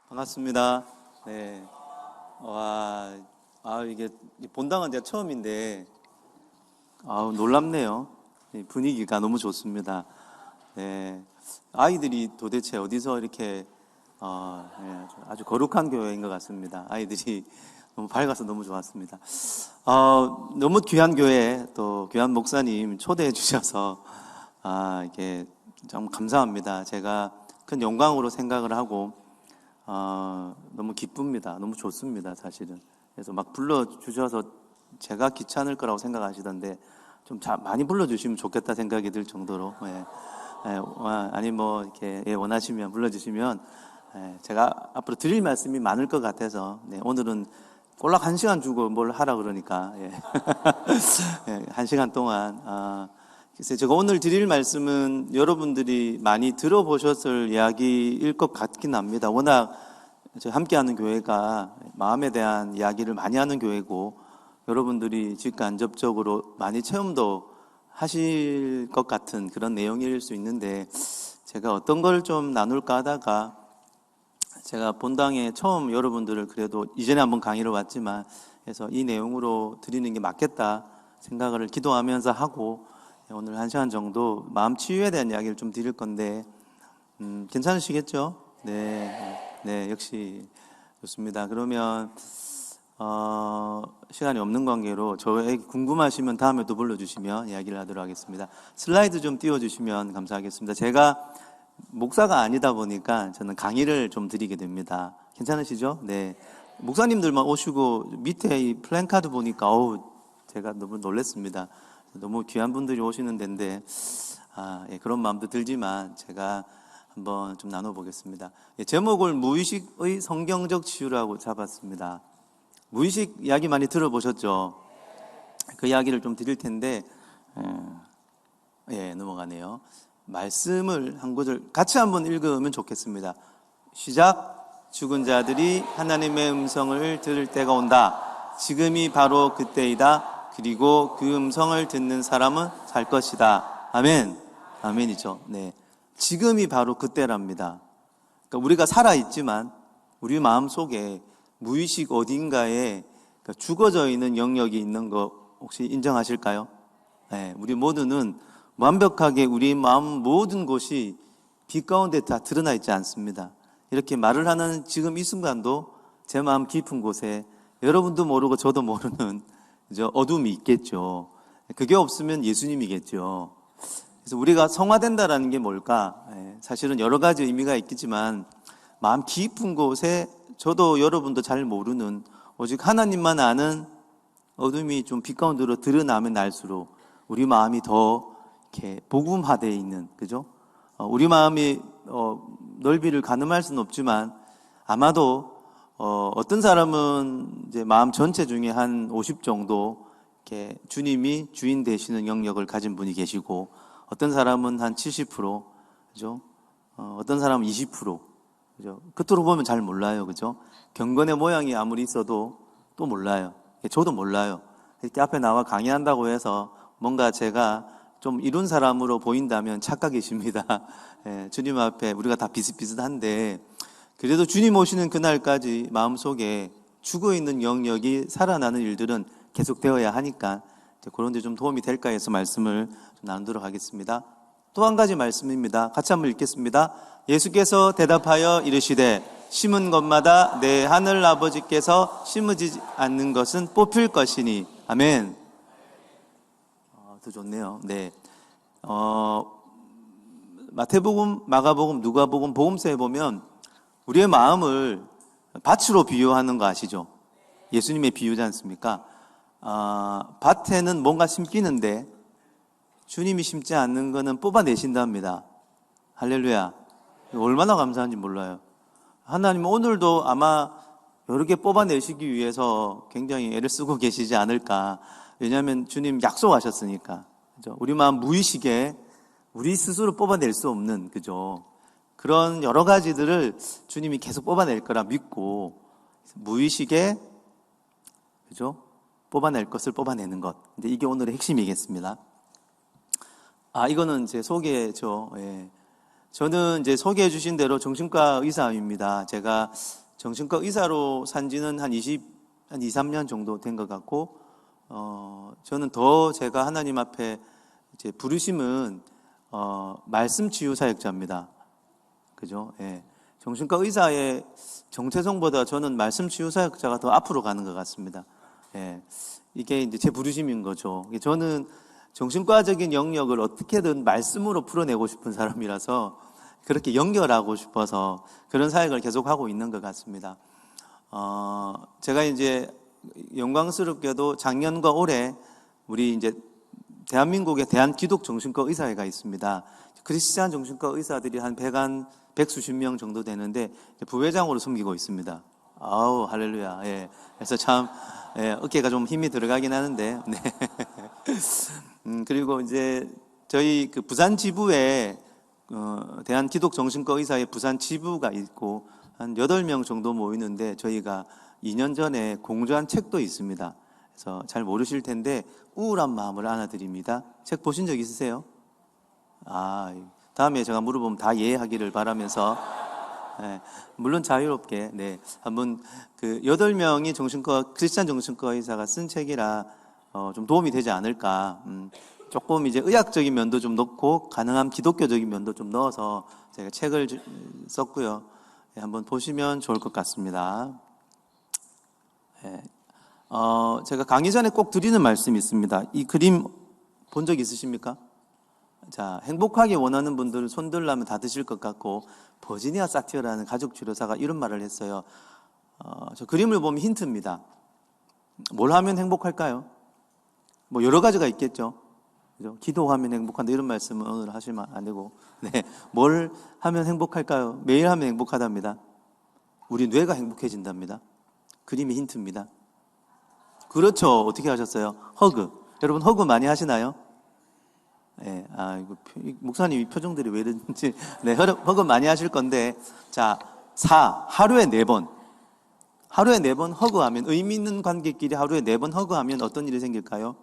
반갑습니다. 네. 이게 본당은 제가 처음인데, 놀랍네요. 분위기가 너무 좋습니다. 네. 아이들이 도대체 어디서 이렇게, 아주 거룩한 교회인 것 같습니다. 아이들이 너무 밝아서 너무 좋았습니다. 너무 귀한 교회, 또 귀한 목사님 초대해 주셔서, 이게 참 감사합니다. 제가 큰 영광으로 생각을 하고, 너무 기쁩니다. 너무 좋습니다, 사실은. 그래서 막 불러주셔서 제가 귀찮을 거라고 생각하시던데, 좀 많이 불러주시면 좋겠다 생각이 들 정도로, 아니, 이렇게, 원하시면 불러주시면, 제가 앞으로 드릴 말씀이 많을 것 같아서, 오늘은 꼴락 1시간 주고 뭘 하라 그러니까, 1시간 동안, 글쎄, 제가 오늘 드릴 말씀은 여러분들이 많이 들어보셨을 이야기일 것 같긴 합니다. 워낙 함께하는 교회가 마음에 대한 이야기를 많이 하는 교회고, 여러분들이 직간접적으로 많이 체험도 하실 것 같은 그런 내용일 수 있는데, 제가 어떤 걸 좀 나눌까 하다가, 제가 본당에 처음 여러분들을 그래도 이전에 한번 강의를 왔지만, 그래서 이 내용으로 드리는 게 맞겠다 생각을 기도하면서 하고, 오늘 1시간 정도 마음 치유에 대한 이야기를 좀 드릴 건데, 괜찮으시겠죠? 네, 역시 좋습니다. 그러면 시간이 없는 관계로 저에게 궁금하시면 다음에 또 불러주시면 이야기를 하도록 하겠습니다. 슬라이드 좀 띄워주시면 감사하겠습니다. 제가 목사가 아니다 보니까 저는 강의를 좀 드리게 됩니다. 괜찮으시죠? 네. 목사님들만 오시고 밑에 이 플랜카드 보니까 제가 너무 놀랐습니다. 너무 귀한 분들이 오시는 데인데, 그런 마음도 들지만 제가 한번 좀 나눠보겠습니다. 제목을 무의식의 성경적 치유라고 잡았습니다. 무의식 이야기 많이 들어보셨죠? 그 이야기를 좀 드릴 텐데, 넘어가네요. 말씀을 한 구절 같이 한번 읽으면 좋겠습니다. 시작. 죽은 자들이 하나님의 음성을 들을 때가 온다. 지금이 바로 그때이다. 그리고 그 음성을 듣는 사람은 살 것이다. 아멘. 아멘이죠. 네. 지금이 바로 그때랍니다. 그러니까 우리가 살아있지만 우리 마음 속에 무의식 어딘가에 죽어져 있는 영역이 있는 거 혹시 인정하실까요? 네. 우리 모두는 완벽하게 우리 마음 모든 곳이 빛 가운데 다 드러나 있지 않습니다. 이렇게 말을 하는 지금 이 순간도 제 마음 깊은 곳에 여러분도 모르고 저도 모르는 어둠이 있겠죠. 그게 없으면 예수님이겠죠. 그래서 우리가 성화된다라는 게 뭘까? 사실은 여러 가지 의미가 있겠지만 마음 깊은 곳에 저도 여러분도 잘 모르는 오직 하나님만 아는 어둠이 좀 빛 가운데로 드러나면 날수록 우리 마음이 더 이렇게 복음화되어 있는, 그죠? 우리 마음이 넓이를 가늠할 수는 없지만 아마도 어떤 사람은 이제 마음 전체 중에 한 50 정도 이렇게 주님이 주인 되시는 영역을 가진 분이 계시고, 어떤 사람은 한 70%, 그죠? 어떤 사람은 20%, 그죠? 겉으로 보면 잘 몰라요, 그죠? 경건의 모양이 아무리 있어도 또 몰라요. 저도 몰라요. 이렇게 앞에 나와 강의한다고 해서 뭔가 제가 좀 이룬 사람으로 보인다면 착각이십니다. 주님 앞에 우리가 다 비슷비슷한데, 그래도 주님 오시는 그날까지 마음속에 죽어있는 영역이 살아나는 일들은 계속되어야 하니까 그런 데 좀 도움이 될까 해서 말씀을 좀 나누도록 하겠습니다. 또 한 가지 말씀입니다. 같이 한번 읽겠습니다. 예수께서 대답하여 이르시되 심은 것마다 내 하늘 아버지께서 심으지 않는 것은 뽑힐 것이니. 아멘. 더 좋네요. 네. 마태복음, 마가복음, 누가복음, 복음서에 보면 우리의 마음을 밭으로 비유하는 거 아시죠? 예수님의 비유지 않습니까? 밭에는 뭔가 심기는데 주님이 심지 않는 거는 뽑아내신답니다. 할렐루야. 얼마나 감사한지 몰라요. 하나님은 오늘도 아마 여러 개 뽑아내시기 위해서 굉장히 애를 쓰고 계시지 않을까. 왜냐하면 주님 약속하셨으니까. 그죠? 우리 마음 무의식에 우리 스스로 뽑아낼 수 없는, 그죠? 그런 여러 가지들을 주님이 계속 뽑아낼 거라 믿고 무의식에, 그죠? 뽑아낼 것을 뽑아내는 것. 근데 이게 오늘의 핵심이겠습니다. 이거는 제 소개죠. 저는 이제 소개해 주신 대로 정신과 의사입니다. 제가 정신과 의사로 산 지는 한 2, 3년 정도 된 것 같고, 저는 더 제가 하나님 앞에 이제 부르심은, 말씀 치유 사역자입니다. 그죠? 예. 정신과 의사의 정체성보다 저는 말씀 치유 사역자가 더 앞으로 가는 것 같습니다. 예. 이게 이제 제 부르심인 거죠. 저는 정신과적인 영역을 어떻게든 말씀으로 풀어내고 싶은 사람이라서 그렇게 연결하고 싶어서 그런 사역을 계속하고 있는 것 같습니다. 제가 이제 영광스럽게도 작년과 올해 우리 이제 대한민국의 대한기독정신과 의사회가 있습니다. 크리스찬 정신과 의사들이 한 100수십 명 정도 되는데 부회장으로 섬기고 있습니다. 아우, 할렐루야. 예. 그래서 참, 예, 어깨가 좀 힘이 들어가긴 하는데, 네. 그리고 이제 저희 그 부산 지부에, 대한기독정신과 의사의 부산 지부가 있고, 한 8명 정도 모이는데, 저희가 2년 전에 공주한 책도 있습니다. 그래서 잘 모르실 텐데, 우울한 마음을 안아드립니다. 책 보신 적 있으세요? 다음에 제가 물어보면 다 이해하기를 바라면서, 네, 물론 자유롭게, 네, 한번 그 8명이 크리스찬 정신과 의사가 쓴 책이라, 좀 도움이 되지 않을까. 조금 이제 의학적인 면도 좀 넣고, 가능한 기독교적인 면도 좀 넣어서 제가 책을 썼고요. 네, 한번 보시면 좋을 것 같습니다. 네. 제가 강의 전에 꼭 드리는 말씀이 있습니다. 이 그림 본 적 있으십니까? 자, 행복하게 원하는 분들 손들라면 다 드실 것 같고, 버지니아 사티어라는 가족치료사가 이런 말을 했어요. 저 그림을 보면 힌트입니다. 뭘 하면 행복할까요? 뭐 여러 가지가 있겠죠. 그죠? 기도하면 행복한다 이런 말씀은 오늘 하시면 안 되고, 네, 뭘 하면 행복할까요? 매일 하면 행복하답니다. 우리 뇌가 행복해진답니다. 그림이 힌트입니다. 그렇죠. 어떻게 하셨어요? 허그. 여러분 허그 많이 하시나요? 네, 이거 목사님 이 표정들이 왜 이런지. 네, 허그 많이 하실 건데, 자, 하루에 4번. 하루에 4번 허그하면, 의미 있는 관계끼리 하루에 4번 허그하면 어떤 일이 생길까요?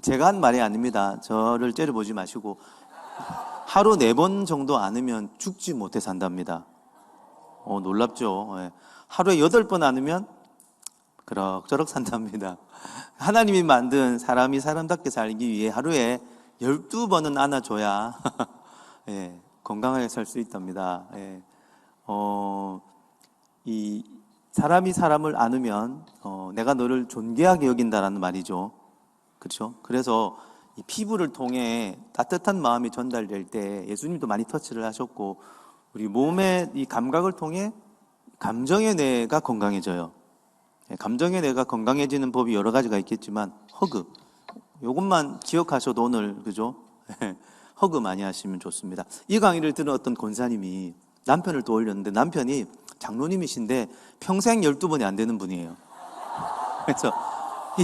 제가 한 말이 아닙니다. 저를 째려보지 마시고, 하루 4번 정도 안으면 죽지 못해 산답니다. 놀랍죠? 네. 하루에 8번 안으면 그럭저럭 산답니다. 하나님이 만든 사람이 사람답게 살기 위해 하루에 12번은 안아줘야 예, 건강하게 살 수 있답니다. 예. 이 사람이 사람을 안으면 내가 너를 존귀하게 여긴다라는 말이죠. 그렇죠? 그래서 이 피부를 통해 따뜻한 마음이 전달될 때 예수님도 많이 터치를 하셨고, 우리 몸의 이 감각을 통해 감정의 뇌가 건강해져요. 감정의 뇌가 건강해지는 법이 여러 가지가 있겠지만 허그, 요것만 기억하셔도 오늘, 그죠? 허그 많이 하시면 좋습니다. 이 강의를 들은 어떤 권사님이 남편을 떠올렸는데, 남편이 장로님이신데 평생 12번이 안 되는 분이에요. 그래서 이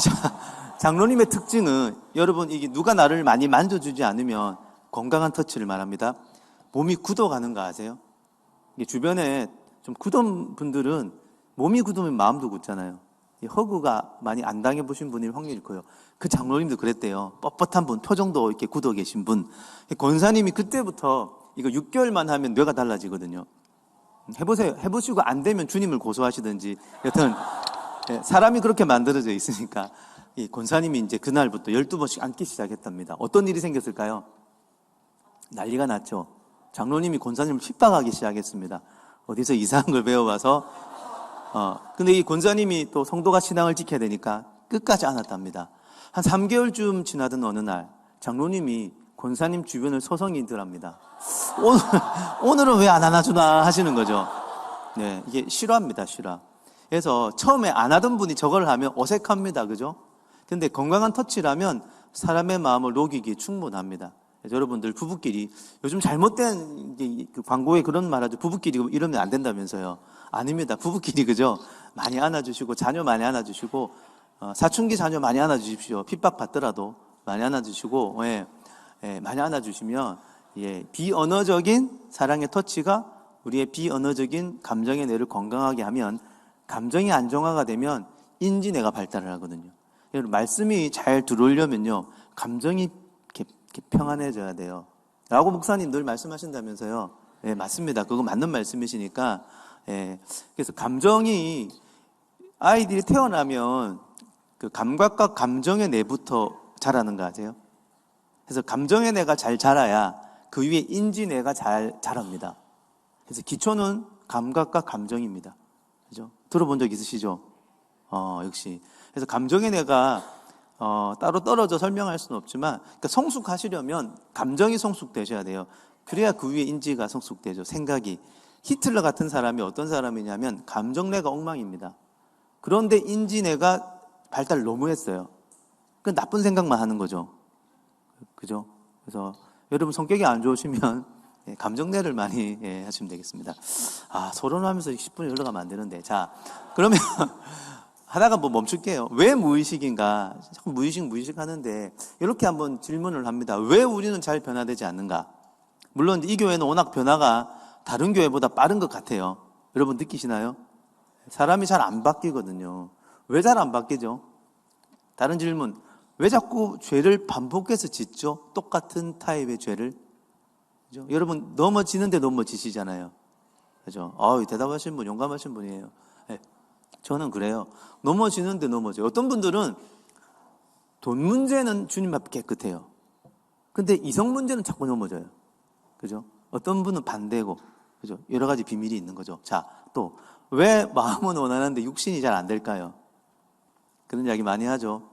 장로님의 특징은, 여러분, 이게 누가 나를 많이 만져주지 않으면 건강한 터치를 말합니다. 몸이 굳어가는 거 아세요? 이게 주변에 좀 굳은 분들은 몸이 굳으면 마음도 굳잖아요. 이 허그가 많이 안 당해보신 분일 확률이 커요. 그 장로님도 그랬대요. 뻣뻣한 분, 표정도 이렇게 굳어 계신 분. 권사님이 그때부터 이거 6개월만 하면 뇌가 달라지거든요. 해보세요. 해보시고 안 되면 주님을 고소하시든지. 여튼 사람이 그렇게 만들어져 있으니까 이 권사님이 이제 그날부터 12번씩 앉기 시작했답니다. 어떤 일이 생겼을까요? 난리가 났죠. 장로님이 권사님을 핍박하기 시작했습니다. 어디서 이상한 걸 배워와서. 근데 이 권사님이 또 성도가 신앙을 지켜야 되니까 끝까지 안았답니다. 한 3개월쯤 지나던 어느 날 장로님이 권사님 주변을 서성이더랍니다. 오늘은 왜 안 안아주나 하시는 거죠. 네, 이게 실화입니다, 실화. 그래서 처음에 안 하던 분이 저걸 하면 어색합니다, 그죠? 근데 건강한 터치라면 사람의 마음을 녹이기에 충분합니다. 여러분들 부부끼리, 요즘 잘못된 그 광고에 그런 말 하죠. 부부끼리 이러면 안 된다면서요. 아닙니다. 부부끼리, 그죠? 많이 안아주시고, 자녀 많이 안아주시고, 사춘기 자녀 많이 안아주십시오. 핍박 받더라도 많이 안아주시고, 많이 안아주시면, 비언어적인 사랑의 터치가 우리의 비언어적인 감정의 뇌를 건강하게 하면, 감정이 안정화가 되면 인지뇌가 발달을 하거든요. 말씀이 잘 들어오려면요, 감정이 이렇게 평안해져야 돼요. 라고 목사님 늘 말씀하신다면서요. 예, 맞습니다. 그거 맞는 말씀이시니까. 예, 그래서 감정이 아이들이 태어나면 그 감각과 감정의 뇌부터 자라는 거 아세요? 그래서 감정의 뇌가 잘 자라야 그 위에 인지뇌가 잘 자랍니다. 그래서 기초는 감각과 감정입니다. 그죠? 들어본 적 있으시죠? 역시. 그래서 감정의 뇌가 따로 떨어져 설명할 수는 없지만, 그러니까 성숙하시려면 감정이 성숙되셔야 돼요. 그래야 그 위에 인지가 성숙되죠. 생각이. 히틀러 같은 사람이 어떤 사람이냐면 감정뇌가 엉망입니다. 그런데 인지뇌가 발달 너무 했어요. 그 나쁜 생각만 하는 거죠. 그죠? 그래서 여러분 성격이 안 좋으시면 감정뇌를 많이 하시면 되겠습니다. 서론하면서 10분이 흘러가면 안 되는데. 자, 그러면 하다가 뭐 멈출게요. 왜 무의식인가? 자꾸 무의식 하는데 이렇게 한번 질문을 합니다. 왜 우리는 잘 변화되지 않는가? 물론 이 교회는 워낙 변화가 다른 교회보다 빠른 것 같아요. 여러분 느끼시나요? 사람이 잘 안 바뀌거든요. 왜 잘 안 바뀌죠? 다른 질문. 왜 자꾸 죄를 반복해서 짓죠? 똑같은 타입의 죄를. 그죠? 여러분 넘어지는데 넘어지시잖아요. 그죠? 대답하신 분, 용감하신 분이에요. 네. 저는 그래요. 넘어지는데 넘어져요. 어떤 분들은 돈 문제는 주님 앞에 깨끗해요. 근데 이성 문제는 자꾸 넘어져요. 그죠? 어떤 분은 반대고, 그죠? 여러 가지 비밀이 있는 거죠. 자, 또, 왜 마음은 원하는데 육신이 잘 안 될까요? 그런 이야기 많이 하죠.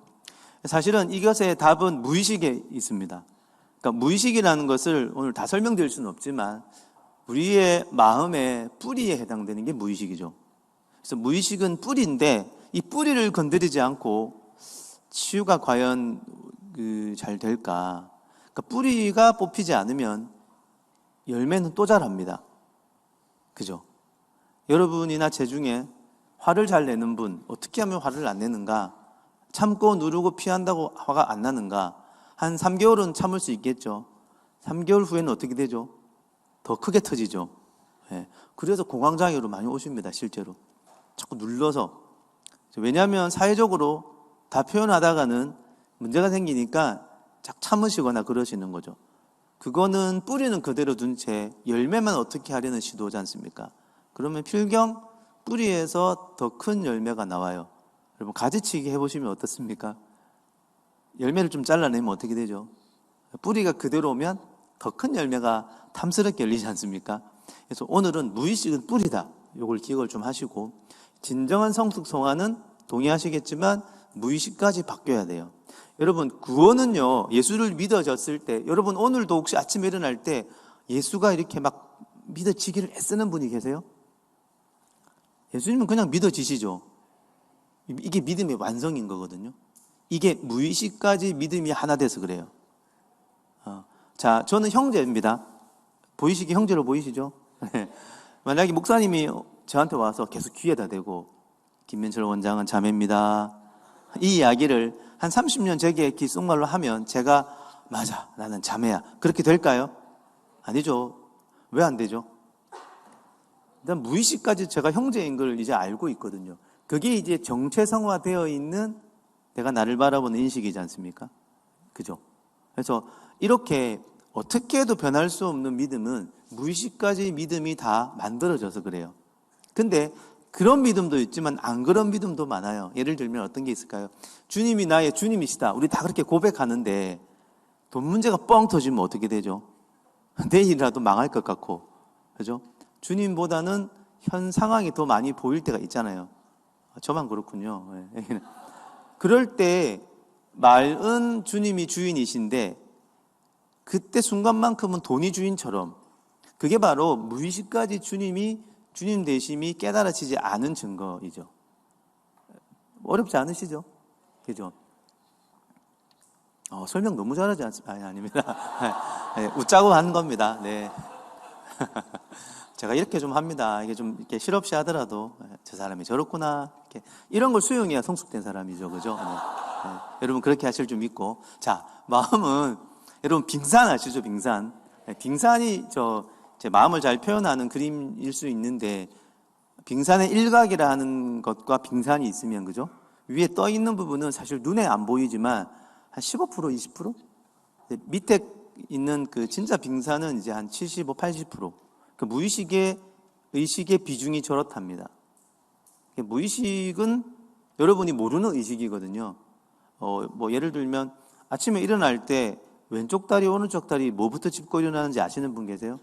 사실은 이것의 답은 무의식에 있습니다. 그러니까 무의식이라는 것을 오늘 다 설명드릴 수는 없지만, 우리의 마음의 뿌리에 해당되는 게 무의식이죠. 그래서 무의식은 뿌리인데, 이 뿌리를 건드리지 않고 치유가 과연 잘 될까? 그러니까 뿌리가 뽑히지 않으면 열매는 또 자랍니다. 그죠? 여러분이나 제 중에 화를 잘 내는 분, 어떻게 하면 화를 안 내는가? 참고 누르고 피한다고 화가 안 나는가? 한 3개월은 참을 수 있겠죠. 3개월 후에는 어떻게 되죠? 더 크게 터지죠. 예. 그래서 공황장애로 많이 오십니다, 실제로. 자꾸 눌러서. 왜냐하면 사회적으로 다 표현하다가는 문제가 생기니까 참으시거나 그러시는 거죠. 그거는 뿌리는 그대로 둔 채 열매만 어떻게 하려는 시도지 않습니까? 그러면 필경 뿌리에서 더 큰 열매가 나와요. 여러분 가지치기 해보시면 어떻습니까? 열매를 좀 잘라내면 어떻게 되죠? 뿌리가 그대로 오면 더 큰 열매가 탐스럽게 열리지 않습니까? 그래서 오늘은 무의식은 뿌리다. 이걸 기억을 좀 하시고, 진정한 성숙 성화는 동의하시겠지만 무의식까지 바뀌어야 돼요. 여러분 구원은요, 예수를 믿어졌을 때, 여러분 오늘도 혹시 아침에 일어날 때 예수가 이렇게 막 믿어지기를 애쓰는 분이 계세요? 예수님은 그냥 믿어지시죠. 이게 믿음의 완성인 거거든요. 이게 무의식까지 믿음이 하나 돼서 그래요. 자, 저는 형제입니다. 보이시기 형제로 보이시죠? 만약에 목사님이 저한테 와서 계속 귀에다 대고 김민철 원장은 자매입니다, 이 이야기를 한 30년 제게 귓속말로 하면 제가 맞아, 나는 자매야, 그렇게 될까요? 아니죠. 왜 안 되죠? 일단 무의식까지 제가 형제인 걸 이제 알고 있거든요. 그게 이제 정체성화되어 있는 내가 나를 바라보는 인식이지 않습니까? 그죠? 그래서 이렇게 어떻게 해도 변할 수 없는 믿음은 무의식까지 믿음이 다 만들어져서 그래요. 근데 그런 믿음도 있지만 안 그런 믿음도 많아요. 예를 들면 어떤 게 있을까요? 주님이 나의 주님이시다. 우리 다 그렇게 고백하는데 돈 문제가 뻥 터지면 어떻게 되죠? 내일이라도 망할 것 같고, 그죠? 주님보다는 현 상황이 더 많이 보일 때가 있잖아요. 저만 그렇군요. 그럴 때 말은 주님이 주인이신데 그때 순간만큼은 돈이 주인처럼, 그게 바로 무의식까지 주님 되심이 깨달아지지 않은 증거이죠. 어렵지 않으시죠? 그죠? 설명 너무 잘하지 않습니까? 아닙니다. 웃자고 하는 겁니다. 네. 제가 이렇게 좀 합니다. 이게 좀 이렇게 실없이 하더라도 저 사람이 저렇구나, 이렇게 이런 걸 수용해야 성숙된 사람이죠, 그죠? 네. 여러분 그렇게 하실 줄 믿고, 자, 마음은 여러분 빙산 아시죠? 빙산. 빙산이 제 마음을 잘 표현하는 그림일 수 있는데, 빙산의 일각이라 하는 것과 빙산이 있으면, 그죠? 위에 떠 있는 부분은 사실 눈에 안 보이지만 한 15%, 20%? 밑에 있는 그 진짜 빙산은 이제 한 75, 80%. 그 무의식의 의식의 비중이 저렇답니다. 무의식은 여러분이 모르는 의식이거든요. 뭐 예를 들면 아침에 일어날 때 왼쪽 다리, 오른쪽 다리 뭐부터 짚고 일어나는지 아시는 분 계세요?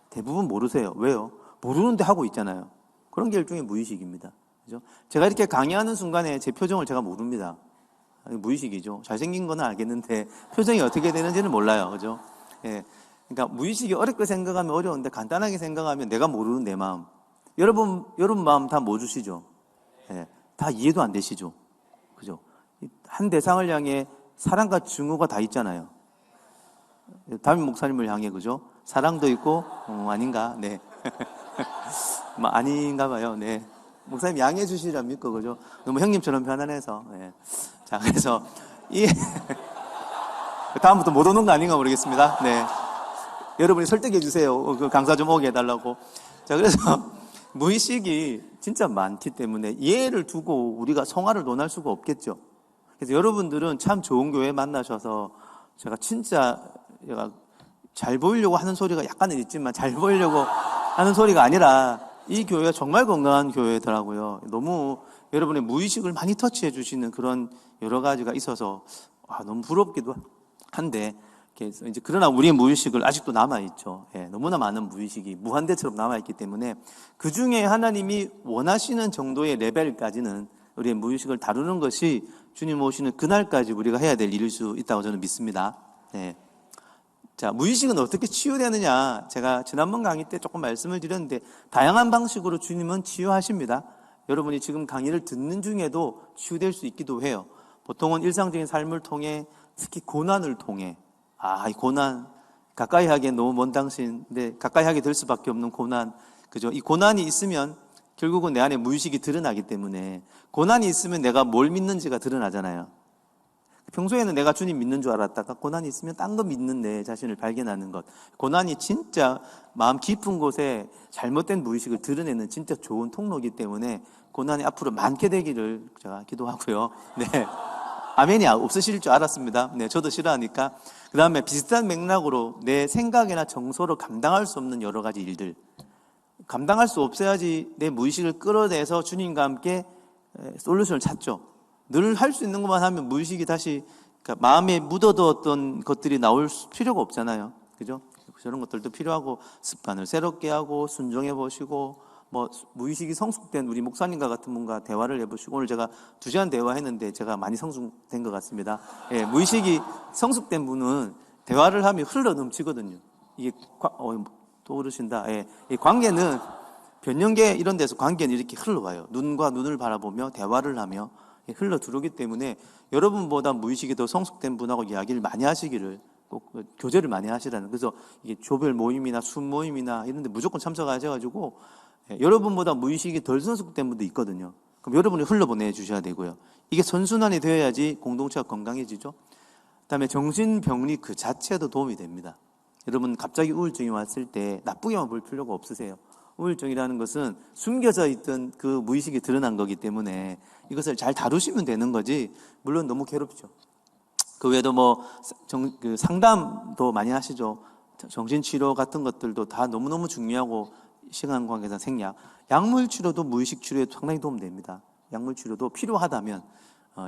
대부분 모르세요. 왜요? 모르는데 하고 있잖아요. 그런 게 일종의 무의식입니다. 그죠? 제가 이렇게 강의하는 순간에 제 표정을 제가 모릅니다. 무의식이죠. 잘생긴 건 알겠는데 표정이 어떻게 되는지는 몰라요. 그죠? 예. 그러니까 무의식이 어렵게 생각하면 어려운데 간단하게 생각하면 내가 모르는 내 마음. 여러분 마음 다 뭐 주시죠? 예. 다 이해도 안 되시죠? 그죠? 한 대상을 향해 사랑과 증오가 다 있잖아요. 담임 목사님을 향해, 그죠? 사랑도 있고, 아닌가? 네. 뭐, 아닌가 봐요. 네. 목사님 양해해 주시리라 믿고, 그죠? 너무 형님처럼 편안해서. 네. 자, 그래서, 다음부터 못 오는 거 아닌가 모르겠습니다. 네. 여러분이 설득해 주세요. 그 강사 좀 오게 해달라고. 자, 그래서, 무의식이 진짜 많기 때문에 이해를 두고 우리가 성화를 논할 수가 없겠죠. 그래서 여러분들은 참 좋은 교회 만나셔서 제가 진짜 잘 보이려고 하는 소리가 약간은 있지만 잘 보이려고 하는 소리가 아니라 이 교회가 정말 건강한 교회더라고요. 너무 여러분의 무의식을 많이 터치해 주시는 그런 여러 가지가 있어서 너무 부럽기도 한데 이제 그러나 우리의 무의식을 아직도 남아있죠. 예, 너무나 많은 무의식이 무한대처럼 남아있기 때문에 그 중에 하나님이 원하시는 정도의 레벨까지는 우리의 무의식을 다루는 것이 주님 오시는 그날까지 우리가 해야 될 일일 수 있다고 저는 믿습니다. 네. 자, 무의식은 어떻게 치유되느냐? 제가 지난번 강의 때 조금 말씀을 드렸는데 다양한 방식으로 주님은 치유하십니다. 여러분이 지금 강의를 듣는 중에도 치유될 수 있기도 해요. 보통은 일상적인 삶을 통해 특히 고난을 통해 이 고난 가까이 하기엔 너무 먼 당신인데 가까이 하게 될 수밖에 없는 고난, 그죠? 이 고난이 있으면 결국은 내 안에 무의식이 드러나기 때문에 고난이 있으면 내가 뭘 믿는지가 드러나잖아요. 평소에는 내가 주님 믿는 줄 알았다가 고난이 있으면 딴 거 믿는 내 자신을 발견하는 것. 고난이 진짜 마음 깊은 곳에 잘못된 무의식을 드러내는 진짜 좋은 통로이기 때문에 고난이 앞으로 많게 되기를 제가 기도하고요. 네. 아멘이 없으실 줄 알았습니다. 네, 저도 싫어하니까. 그 다음에 비슷한 맥락으로 내 생각이나 정서로 감당할 수 없는 여러 가지 일들. 감당할 수 없어야지 내 무의식을 끌어내서 주님과 함께 솔루션을 찾죠. 늘 할 수 있는 것만 하면 무의식이 다시 그러니까 마음에 묻어두었던 것들이 나올 필요가 없잖아요. 그죠? 저런 것들도 필요하고 습관을 새롭게 하고 순종해 보시고 무의식이 성숙된 우리 목사님과 같은 분과 대화를 해보시고 오늘 제가 2시간 대화했는데 제가 많이 성숙된 것 같습니다. 예, 무의식이 성숙된 분은 대화를 하면 흘러 넘치거든요. 이게 떠오르신다. 예, 이 관계는 변형계 이런 데서 관계는 이렇게 흘러와요. 눈과 눈을 바라보며 대화를 하며 흘러 들어오기 때문에 여러분보다 무의식이 더 성숙된 분하고 이야기를 많이 하시기를 꼭 교제를 많이 하시라는. 그래서 이게 조별 모임이나 순 모임이나 이런 데 무조건 참석하셔가지고 여러분보다 무의식이 덜 성숙된 분도 있거든요. 그럼 여러분이 흘러보내 주셔야 되고요. 이게 선순환이 되어야지 공동체가 건강해지죠. 그다음에 정신병리 그 자체도 도움이 됩니다. 여러분 갑자기 우울증이 왔을 때 나쁘게만 볼 필요가 없으세요. 우울증이라는 것은 숨겨져 있던 그 무의식이 드러난 거기 때문에 이것을 잘 다루시면 되는 거지 물론 너무 괴롭죠. 그 외에도 상담도 많이 하시죠. 정신치료 같은 것들도 다 너무너무 중요하고 시간 관계상 생략. 약물치료도 무의식 치료에 상당히 도움됩니다. 약물치료도 필요하다면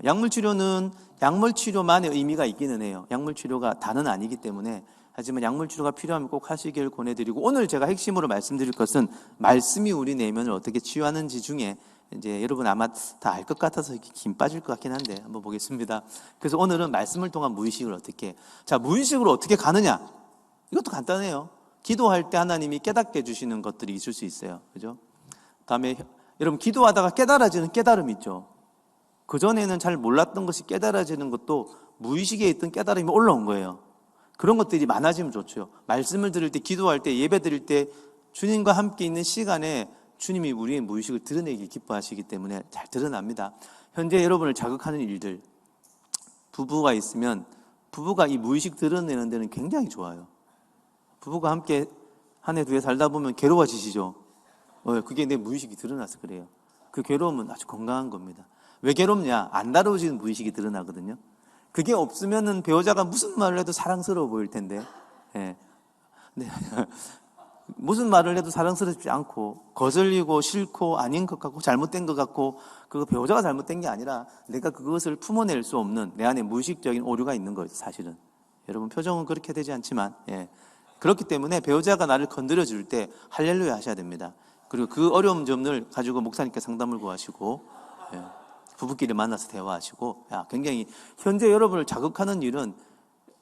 약물치료는 약물치료만의 의미가 있기는 해요. 약물치료가 다는 아니기 때문에 하지만 약물치료가 필요하면 꼭 하시길 권해드리고 오늘 제가 핵심으로 말씀드릴 것은 말씀이 우리 내면을 어떻게 치유하는지 중에 이제 여러분 아마 다 알 것 같아서 김 빠질 것 같긴 한데 한번 보겠습니다. 그래서 오늘은 말씀을 통한 무의식을 어떻게 무의식으로 어떻게 가느냐 이것도 간단해요. 기도할 때 하나님이 깨닫게 해주시는 것들이 있을 수 있어요. 그죠? 다음에 여러분 기도하다가 깨달아지는 깨달음이 있죠. 그전에는 잘 몰랐던 것이 깨달아지는 것도 무의식에 있던 깨달음이 올라온 거예요. 그런 것들이 많아지면 좋죠. 말씀을 들을 때, 기도할 때, 예배 드릴 때 주님과 함께 있는 시간에 주님이 우리의 무의식을 드러내기 기뻐하시기 때문에 잘 드러납니다. 현재 여러분을 자극하는 일들, 부부가 있으면 부부가 이 무의식 드러내는 데는 굉장히 좋아요. 부부가 함께 한 해 두 해 살다 보면 괴로워지시죠. 그게 내 무의식이 드러나서 그래요. 그 괴로움은 아주 건강한 겁니다. 왜 괴롭냐? 안 다루어지는 무의식이 드러나거든요. 그게 없으면은 배우자가 무슨 말을 해도 사랑스러워 보일 텐데, 예. 네. 무슨 말을 해도 사랑스럽지 않고 거슬리고 싫고 아닌 것 같고 잘못된 것 같고, 그거 배우자가 잘못된 게 아니라 내가 그것을 품어낼 수 없는 내 안에 무의식적인 오류가 있는 거예요, 사실은. 여러분 표정은 그렇게 되지 않지만, 예. 그렇기 때문에 배우자가 나를 건드려 줄 때 할렐루야 하셔야 됩니다. 그리고 그 어려운 점을 가지고 목사님께 상담을 구하시고, 예. 부부끼리 만나서 대화하시고, 굉장히 현재 여러분을 자극하는 일은,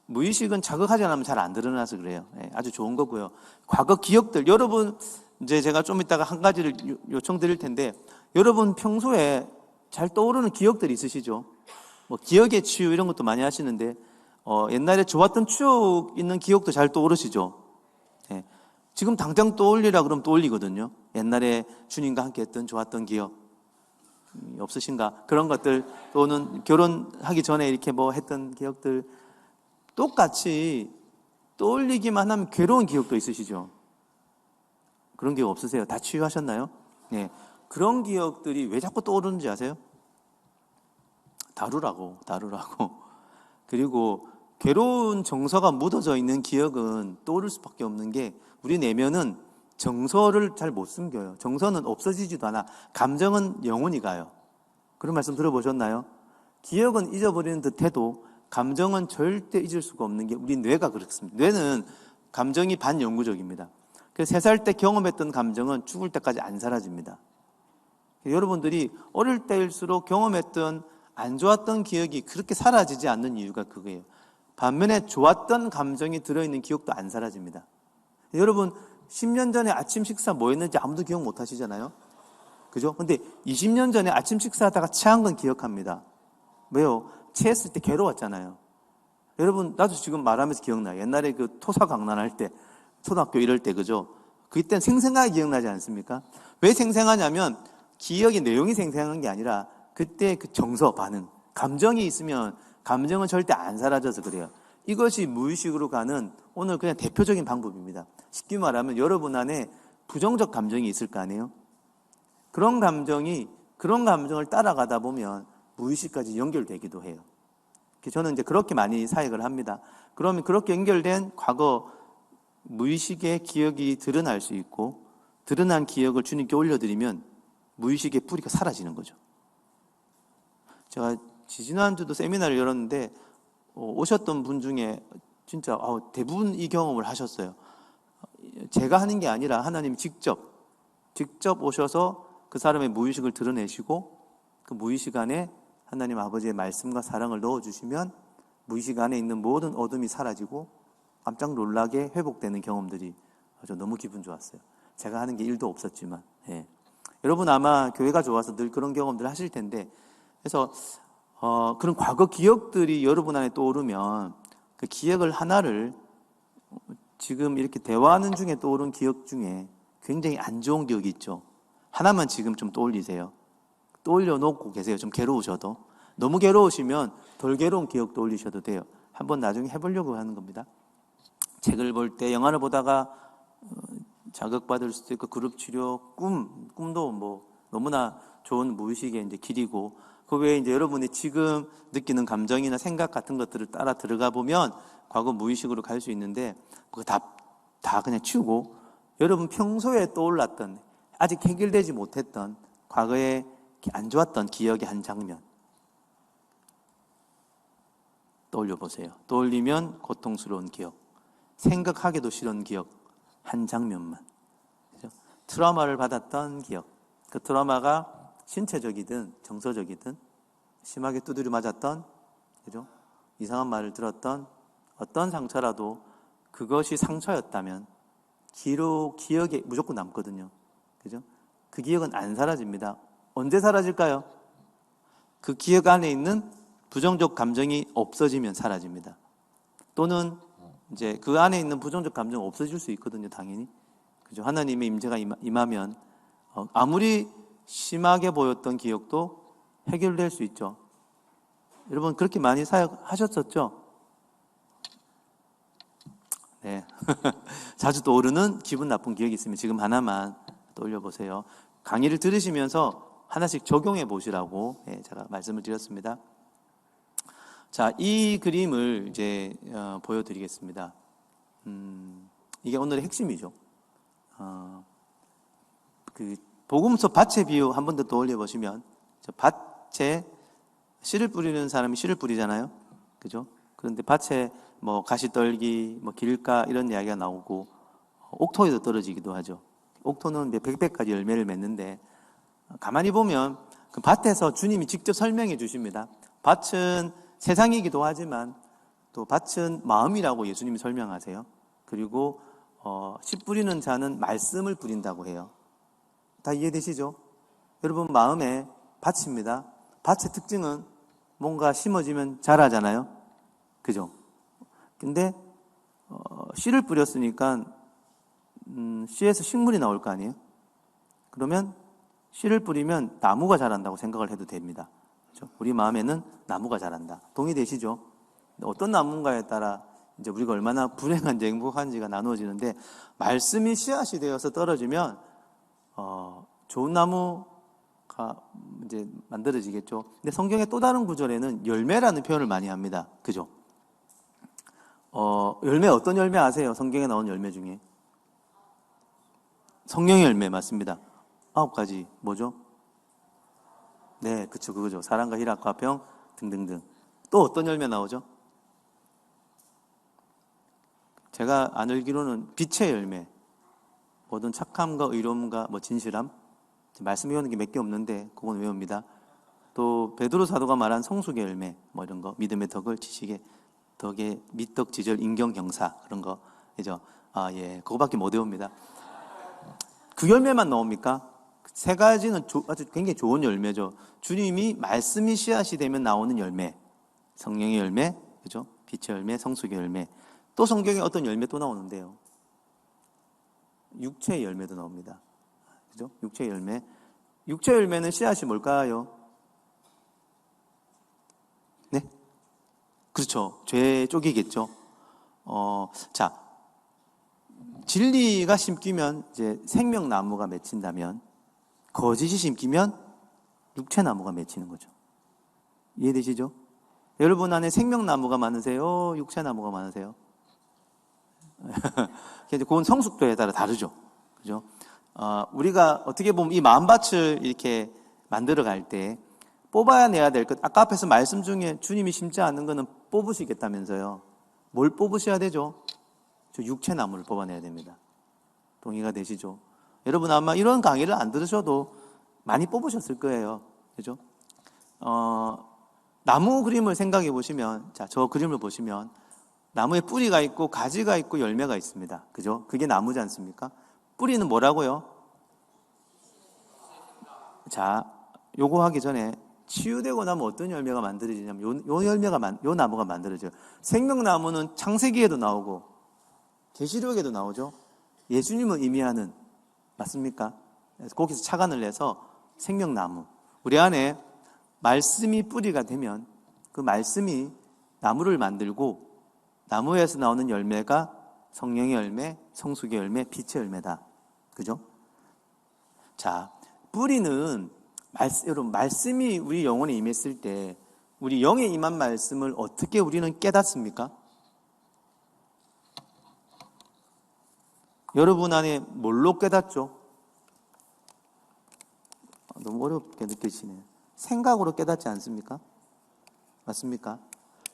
무의식은 자극하지 않으면 잘 안 드러나서 그래요. 예, 아주 좋은 거고요. 과거 기억들, 여러분, 이제 제가 좀 이따가 한 가지를 요청드릴 텐데, 여러분 평소에 잘 떠오르는 기억들이 있으시죠? 뭐 기억의 치유 이런 것도 많이 하시는데, 옛날에 좋았던 추억 있는 기억도 잘 떠오르시죠? 예, 지금 당장 떠올리라 그러면 떠올리거든요. 옛날에 주님과 함께 했던 좋았던 기억 없으신가? 그런 것들, 또는 결혼하기 전에 이렇게 뭐 했던 기억들, 똑같이 떠올리기만 하면 괴로운 기억도 있으시죠? 그런 기억 없으세요? 다 치유하셨나요? 네. 그런 기억들이 왜 자꾸 떠오르는지 아세요? 다루라고. 그리고 괴로운 정서가 묻어져 있는 기억은 떠오를 수밖에 없는 게, 우리 내면은 정서를 잘 못 숨겨요. 정서는 없어지지도 않아. 감정은 영원히 가요. 그런 말씀 들어보셨나요? 기억은 잊어버리는 듯해도 감정은 절대 잊을 수가 없는 게 우리 뇌가 그렇습니다. 뇌는 감정이 반영구적입니다. 그래서 3살 때 경험했던 감정은 죽을 때까지 안 사라집니다. 여러분들이 어릴 때일수록 경험했던 안 좋았던 기억이 그렇게 사라지지 않는 이유가 그거예요. 반면에 좋았던 감정이 들어있는 기억도 안 사라집니다. 여러분 10년 전에 아침 식사 뭐 했는지 아무도 기억 못 하시잖아요. 그죠? 근데 20년 전에 아침 식사하다가 체한 건 기억합니다. 왜요? 체했을 때 괴로웠잖아요. 여러분, 나도 지금 말하면서 기억나요. 옛날에 그 토사강난할 때, 초등학교 이럴 때, 그죠? 그때는 생생하게 기억나지 않습니까? 왜 생생하냐면, 기억의 내용이 생생한 게 아니라, 그때 그 정서, 반응, 감정이 있으면, 감정은 절대 안 사라져서 그래요. 이것이 무의식으로 가는 오늘 그냥 대표적인 방법입니다. 쉽게 말하면, 여러분 안에 부정적 감정이 있을 거 아니에요? 그런 감정을 따라가다 보면, 무의식까지 연결되기도 해요. 저는 이제 그렇게 많이 사역을 합니다. 그러면 그렇게 연결된 과거 무의식의 기억이 드러날 수 있고, 드러난 기억을 주님께 올려드리면 무의식의 뿌리가 사라지는 거죠. 제가 지지난주도 세미나를 열었는데 오셨던 분 중에 진짜 대부분 이 경험을 하셨어요. 제가 하는 게 아니라 하나님이 직접 오셔서 그 사람의 무의식을 드러내시고, 그 무의식 안에 하나님 아버지의 말씀과 사랑을 넣어주시면 무의식 안에 있는 모든 어둠이 사라지고 깜짝 놀라게 회복되는 경험들이 아주 너무 기분 좋았어요. 제가 하는 게 1도 없었지만. 예. 여러분 아마 교회가 좋아서 늘 그런 경험들 하실 텐데, 그래서 그런 과거 기억들이 여러분 안에 떠오르면 그 기억을 하나를, 지금 이렇게 대화하는 중에 떠오른 기억 중에 굉장히 안 좋은 기억이 있죠. 하나만 지금 좀 떠올리세요. 떠올려 놓고 계세요. 좀 괴로우셔도. 너무 괴로우시면 덜 괴로운 기억 떠올리셔도 돼요. 한번 나중에 해보려고 하는 겁니다. 책을 볼 때, 영화를 보다가 자극받을 수도 있고, 그룹 치료, 꿈도 뭐 너무나 좋은 무의식의 이제 길이고, 그 외에 이제 여러분이 지금 느끼는 감정이나 생각 같은 것들을 따라 들어가 보면 과거 무의식으로 갈 수 있는데, 그거 다 그냥 치우고, 여러분 평소에 떠올랐던, 아직 해결되지 못했던 과거에 안 좋았던 기억의 한 장면 떠올려 보세요. 떠올리면 고통스러운 기억, 생각하기도 싫은 기억 한 장면만. 그죠? 트라우마를 받았던 기억, 그 트라우마가 신체적이든 정서적이든, 심하게 두드려 맞았던, 그죠? 이상한 말을 들었던 어떤 상처라도 그것이 상처였다면 기억에 무조건 남거든요. 그죠? 그 기억은 안 사라집니다. 언제 사라질까요? 그 기억 안에 있는 부정적 감정이 없어지면 사라집니다. 또는 이제 그 안에 있는 부정적 감정 없어질 수 있거든요, 당연히. 그죠? 하나님의 임재가 임하면 아무리 심하게 보였던 기억도 해결될 수 있죠. 여러분 그렇게 많이 사역하셨었죠? 네. 자주 떠오르는 기분 나쁜 기억이 있으면 지금 하나만 떠올려 보세요. 강의를 들으시면서 하나씩 적용해 보시라고 제가 말씀을 드렸습니다. 자, 이 그림을 이제 보여드리겠습니다. 이게 오늘의 핵심이죠. 그 복음서 밭의 비유 한 번 더 떠올려 보시면, 밭에 씨를 뿌리는 사람이 씨를 뿌리잖아요, 그죠? 그런데 밭에 뭐 가시떨기, 뭐 길가 이런 이야기가 나오고, 옥토에도 떨어지기도 하죠. 옥토는 100가지 열매를 맺는데, 가만히 보면 그 밭에서 주님이 직접 설명해 주십니다. 밭은 세상이기도 하지만 또 밭은 마음이라고 예수님이 설명하세요. 그리고 씨 뿌리는 자는 말씀을 뿌린다고 해요. 다 이해되시죠? 여러분, 마음에 밭입니다. 밭의 특징은 뭔가 심어지면 자라잖아요, 그죠? 근데 씨를 뿌렸으니까 씨에서 식물이 나올 거 아니에요? 그러면 씨를 뿌리면 나무가 자란다고 생각을 해도 됩니다. 그렇죠? 우리 마음에는 나무가 자란다. 동의되시죠? 어떤 나무인가에 따라 이제 우리가 얼마나 불행한지 행복한지가 나누어지는데, 말씀이 씨앗이 되어서 떨어지면 좋은 나무가 이제 만들어지겠죠. 근데 성경의 또 다른 구절에는 열매라는 표현을 많이 합니다. 그죠? 열매, 어떤 열매 아세요? 성경에 나온 열매 중에 성령의 열매 맞습니다. 9가지 뭐죠? 네, 그쵸, 그거죠. 사랑과 희락, 화평 등등등. 또 어떤 열매 나오죠? 제가 알기로는 빛의 열매, 모든 착함과 의로움과 뭐 진실함, 말씀 외우는 게 몇 개 없는데 그건 외웁니다. 또 베드로 사도가 말한 성숙의 열매, 뭐 이런 거, 믿음의 덕을, 지식의 덕에 미덕, 지절, 인경, 경사, 그런 거, 그죠? 예, 그거밖에 못 외웁니다. 그 열매만 나옵니까? 세 가지는 아주 굉장히 좋은 열매죠. 주님이 말씀이 씨앗이 되면 나오는 열매, 성령의 열매, 그죠? 빛의 열매, 성숙의 열매. 또 성경에 어떤 열매 또 나오는데요, 육체의 열매도 나옵니다. 그죠? 육체의 열매. 육체의 열매는 씨앗이 뭘까요? 네? 그렇죠. 죄 쪽이겠죠. 자, 진리가 심기면 이제 생명나무가 맺힌다면, 거짓이 심기면 육체나무가 맺히는 거죠. 이해되시죠? 여러분 안에 생명나무가 많으세요? 육체나무가 많으세요? 그건 성숙도에 따라 다르죠. 그죠? 우리가 어떻게 보면 이 마음밭을 이렇게 만들어 갈 때 뽑아야 내야 될 것, 아까 앞에서 말씀 중에 주님이 심지 않는 거는 뽑으시겠다면서요. 뭘 뽑으셔야 되죠? 저 육체나무를 뽑아내야 됩니다. 동의가 되시죠? 여러분 아마 이런 강의를 안 들으셔도 많이 뽑으셨을 거예요. 그죠? 나무 그림을 생각해 보시면, 자, 저 그림을 보시면 나무에 뿌리가 있고 가지가 있고 열매가 있습니다. 그죠? 그게 나무지 않습니까? 뿌리는 뭐라고요? 자, 요거 하기 전에 치유되고 나면 어떤 열매가 만들어지냐면 요 나무가 만들어져요. 생명나무는 창세기에도 나오고 계시록에도 나오죠. 예수님을 의미하는, 맞습니까? 그래서 거기서 착안을 해서 생명나무. 우리 안에 말씀이 뿌리가 되면 그 말씀이 나무를 만들고, 나무에서 나오는 열매가 성령의 열매, 성숙의 열매, 빛의 열매다. 그죠? 자, 뿌리는 여러분, 말씀이 우리 영혼에 임했을 때 우리 영에 임한 말씀을 어떻게 우리는 깨닫습니까? 여러분 안에 뭘로 깨닫죠? 너무 어렵게 느껴지네요. 생각으로 깨닫지 않습니까? 맞습니까?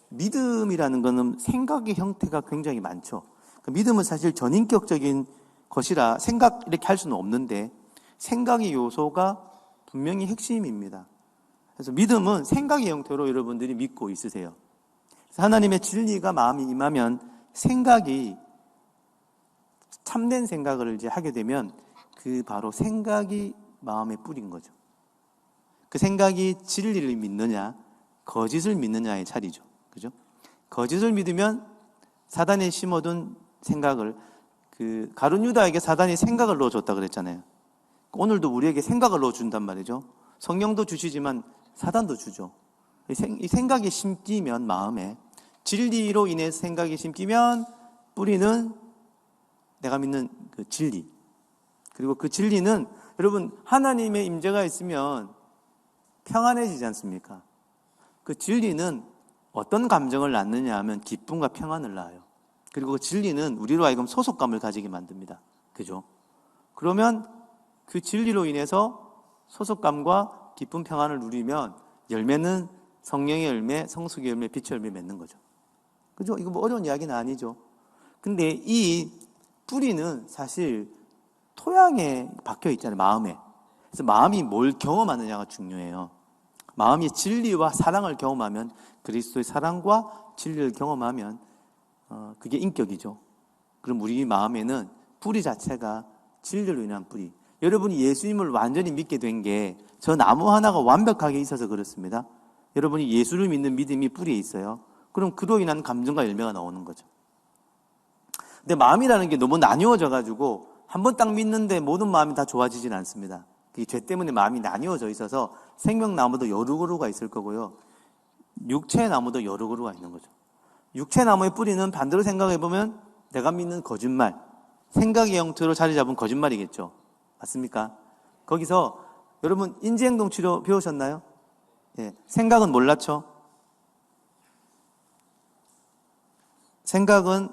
믿음이라는 것은 생각의 형태가 굉장히 많죠. 믿음은 사실 전인격적인 것이라 생각 이렇게 할 수는 없는데, 생각의 요소가 분명히 핵심입니다. 그래서 믿음은 생각의 형태로 여러분들이 믿고 있으세요. 하나님의 진리가 마음이 임하면 생각이, 참된 생각을 이제 하게 되면 그 바로 생각이 마음에 뿌린 거죠. 그 생각이 진리를 믿느냐 거짓을 믿느냐의 차이죠. 그죠? 거짓을 믿으면 사단이 심어둔 생각을, 그 가룟 유다에게 사단이 생각을 넣어줬다 그랬잖아요. 오늘도 우리에게 생각을 넣어준단 말이죠. 성령도 주시지만 사단도 주죠. 이 생각이 심기면, 마음에 진리로 인해 생각이 심기면 뿌리는 내가 믿는 그 진리, 그리고 그 진리는 여러분 하나님의 임재가 있으면 평안해지지 않습니까? 그 진리는 어떤 감정을 낳느냐 하면 기쁨과 평안을 낳아요. 그리고 진리는 우리로 하여금 소속감을 가지게 만듭니다. 그죠? 그러면 그 진리로 인해서 소속감과 기쁨, 평안을 누리면 열매는 성령의 열매, 성숙의 열매, 빛의 열매 맺는 거죠. 그죠? 이거 뭐 어려운 이야기는 아니죠. 근데 이 뿌리는 사실 토양에 박혀 있잖아요. 마음에. 그래서 마음이 뭘 경험하느냐가 중요해요. 마음이 진리와 사랑을 경험하면, 그리스도의 사랑과 진리를 경험하면 그게 인격이죠. 그럼 우리 마음에는 뿌리 자체가 진리로 인한 뿌리. 여러분이 예수님을 완전히 믿게 된 게 저 나무 하나가 완벽하게 있어서 그렇습니다. 여러분이 예수를 믿는 믿음이 뿌리에 있어요. 그럼 그로 인한 감정과 열매가 나오는 거죠. 근데 마음이라는 게 너무 나뉘어져 가지고 한 번 딱 믿는데 모든 마음이 다 좋아지진 않습니다. 그게 죄 때문에 마음이 나뉘어져 있어서 생명나무도 여러 그루가 있을 거고요. 육체나무도 여러 그루가 있는 거죠. 육체나무의 뿌리는 반대로 생각해 보면 내가 믿는 거짓말, 생각의 형태로 자리 잡은 거짓말이겠죠. 맞습니까? 거기서 여러분 인지행동 치료 배우셨나요? 예, 생각은 몰랐죠? 생각은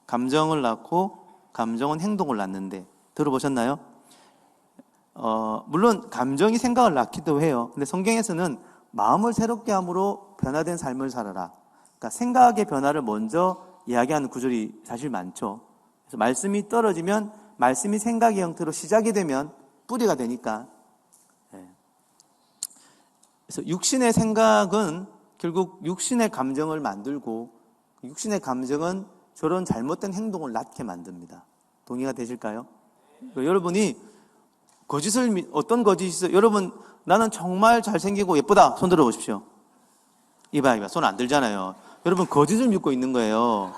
감정을 낳고 감정은 행동을 낳는데 들어보셨나요? 물론 감정이 생각을 낳기도 해요. 근데 성경에서는 마음을 새롭게 함으로 변화된 삶을 살아라. 그러니까 생각의 변화를 먼저 이야기하는 구절이 사실 많죠. 그래서 말씀이 떨어지면 말씀이 생각의 형태로 시작이 되면 뿌리가 되니까. 그래서 육신의 생각은 결국 육신의 감정을 만들고 육신의 감정은 저런 잘못된 행동을 낳게 만듭니다. 동의가 되실까요? 여러분이 어떤 거짓이 여러분 나는 정말 잘생기고 예쁘다 손 들어보십시오. 이봐 손 안 들잖아요. 여러분 거짓을 믿고 있는 거예요.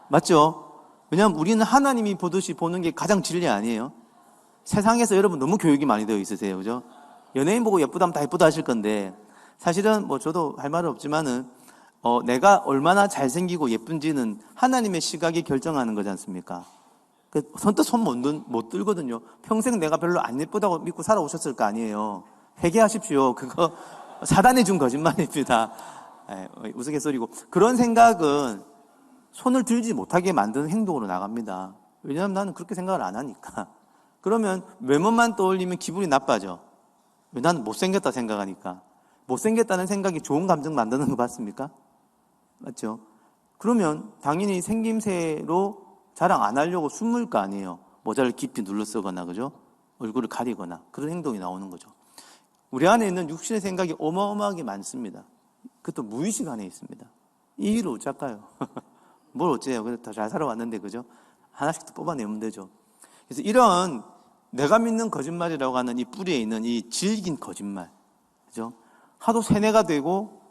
맞죠? 왜냐하면 우리는 하나님이 보듯이 보는 게 가장 진리 아니에요? 세상에서 여러분 너무 교육이 많이 되어 있으세요. 그죠? 연예인 보고 예쁘다면 다 예쁘다 하실 건데 사실은 뭐 저도 할 말은 없지만은 내가 얼마나 잘생기고 예쁜지는 하나님의 시각이 결정하는 거지 않습니까? 선뜻 손 못 들거든요. 평생 내가 별로 안 예쁘다고 믿고 살아오셨을 거 아니에요. 회개하십시오. 그거 사단이 준 거짓말입니다. 우스갯소리고. 그런 생각은 손을 들지 못하게 만드는 행동으로 나갑니다. 왜냐하면 나는 그렇게 생각을 안 하니까. 그러면 외모만 떠올리면 기분이 나빠져. 왜? 나는 못생겼다 생각하니까. 못생겼다는 생각이 좋은 감정 만드는 거 맞습니까? 맞죠? 그러면 당연히 생김새로 자랑 안 하려고 숨을 거 아니에요. 모자를 깊이 눌러 쓰거나, 그죠? 얼굴을 가리거나 그런 행동이 나오는 거죠. 우리 안에 있는 육신의 생각이 어마어마하게 많습니다. 그것도 무의식 안에 있습니다. 이 일을 어쩔까요? 뭘 어째요? 그래도 더 잘 살아왔는데, 그죠? 하나씩 더 뽑아내면 되죠. 그래서 이런 내가 믿는 거짓말이라고 하는 이 뿌리에 있는 이 질긴 거짓말, 그죠? 하도 세뇌가 되고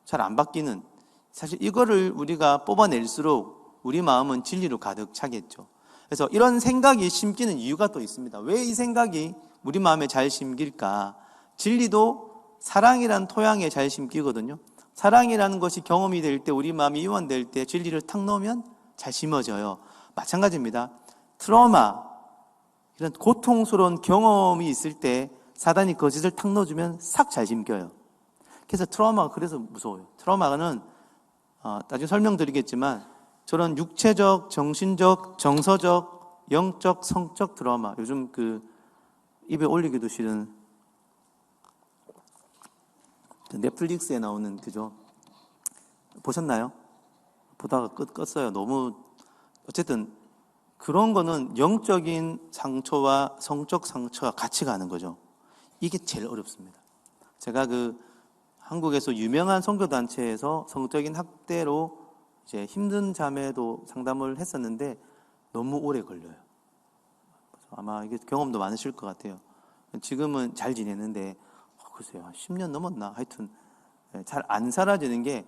잘 안 바뀌는, 사실 이거를 우리가 뽑아낼수록 우리 마음은 진리로 가득 차겠죠. 그래서 이런 생각이 심기는 이유가 또 있습니다. 왜 이 생각이 우리 마음에 잘 심길까? 진리도 사랑이란 토양에 잘 심기거든요. 사랑이라는 것이 경험이 될 때, 우리 마음이 이완될 때 진리를 탁 넣으면 잘 심어져요. 마찬가지입니다. 트라우마, 이런 고통스러운 경험이 있을 때 사단이 거짓을 탁 넣어주면 싹 잘 심겨요. 그래서 트라우마가 그래서 무서워요. 트라우마는 나중에 설명드리겠지만 저런 육체적, 정신적, 정서적, 영적, 성적 트라우마, 요즘 그 입에 올리기도 싫은 넷플릭스에 나오는, 그죠? 보셨나요? 보다가 껐어요. 너무 어쨌든 그런 거는 영적인 상처와 성적 상처가 같이 가는 거죠. 이게 제일 어렵습니다. 제가 한국에서 유명한 선교단체에서 성적인 학대로 이제 힘든 자매도 상담을 했었는데 너무 오래 걸려요. 아마 이게 경험도 많으실 것 같아요. 지금은 잘 지내는데 글쎄요, 10년 넘었나? 하여튼 잘 안 사라지는 게,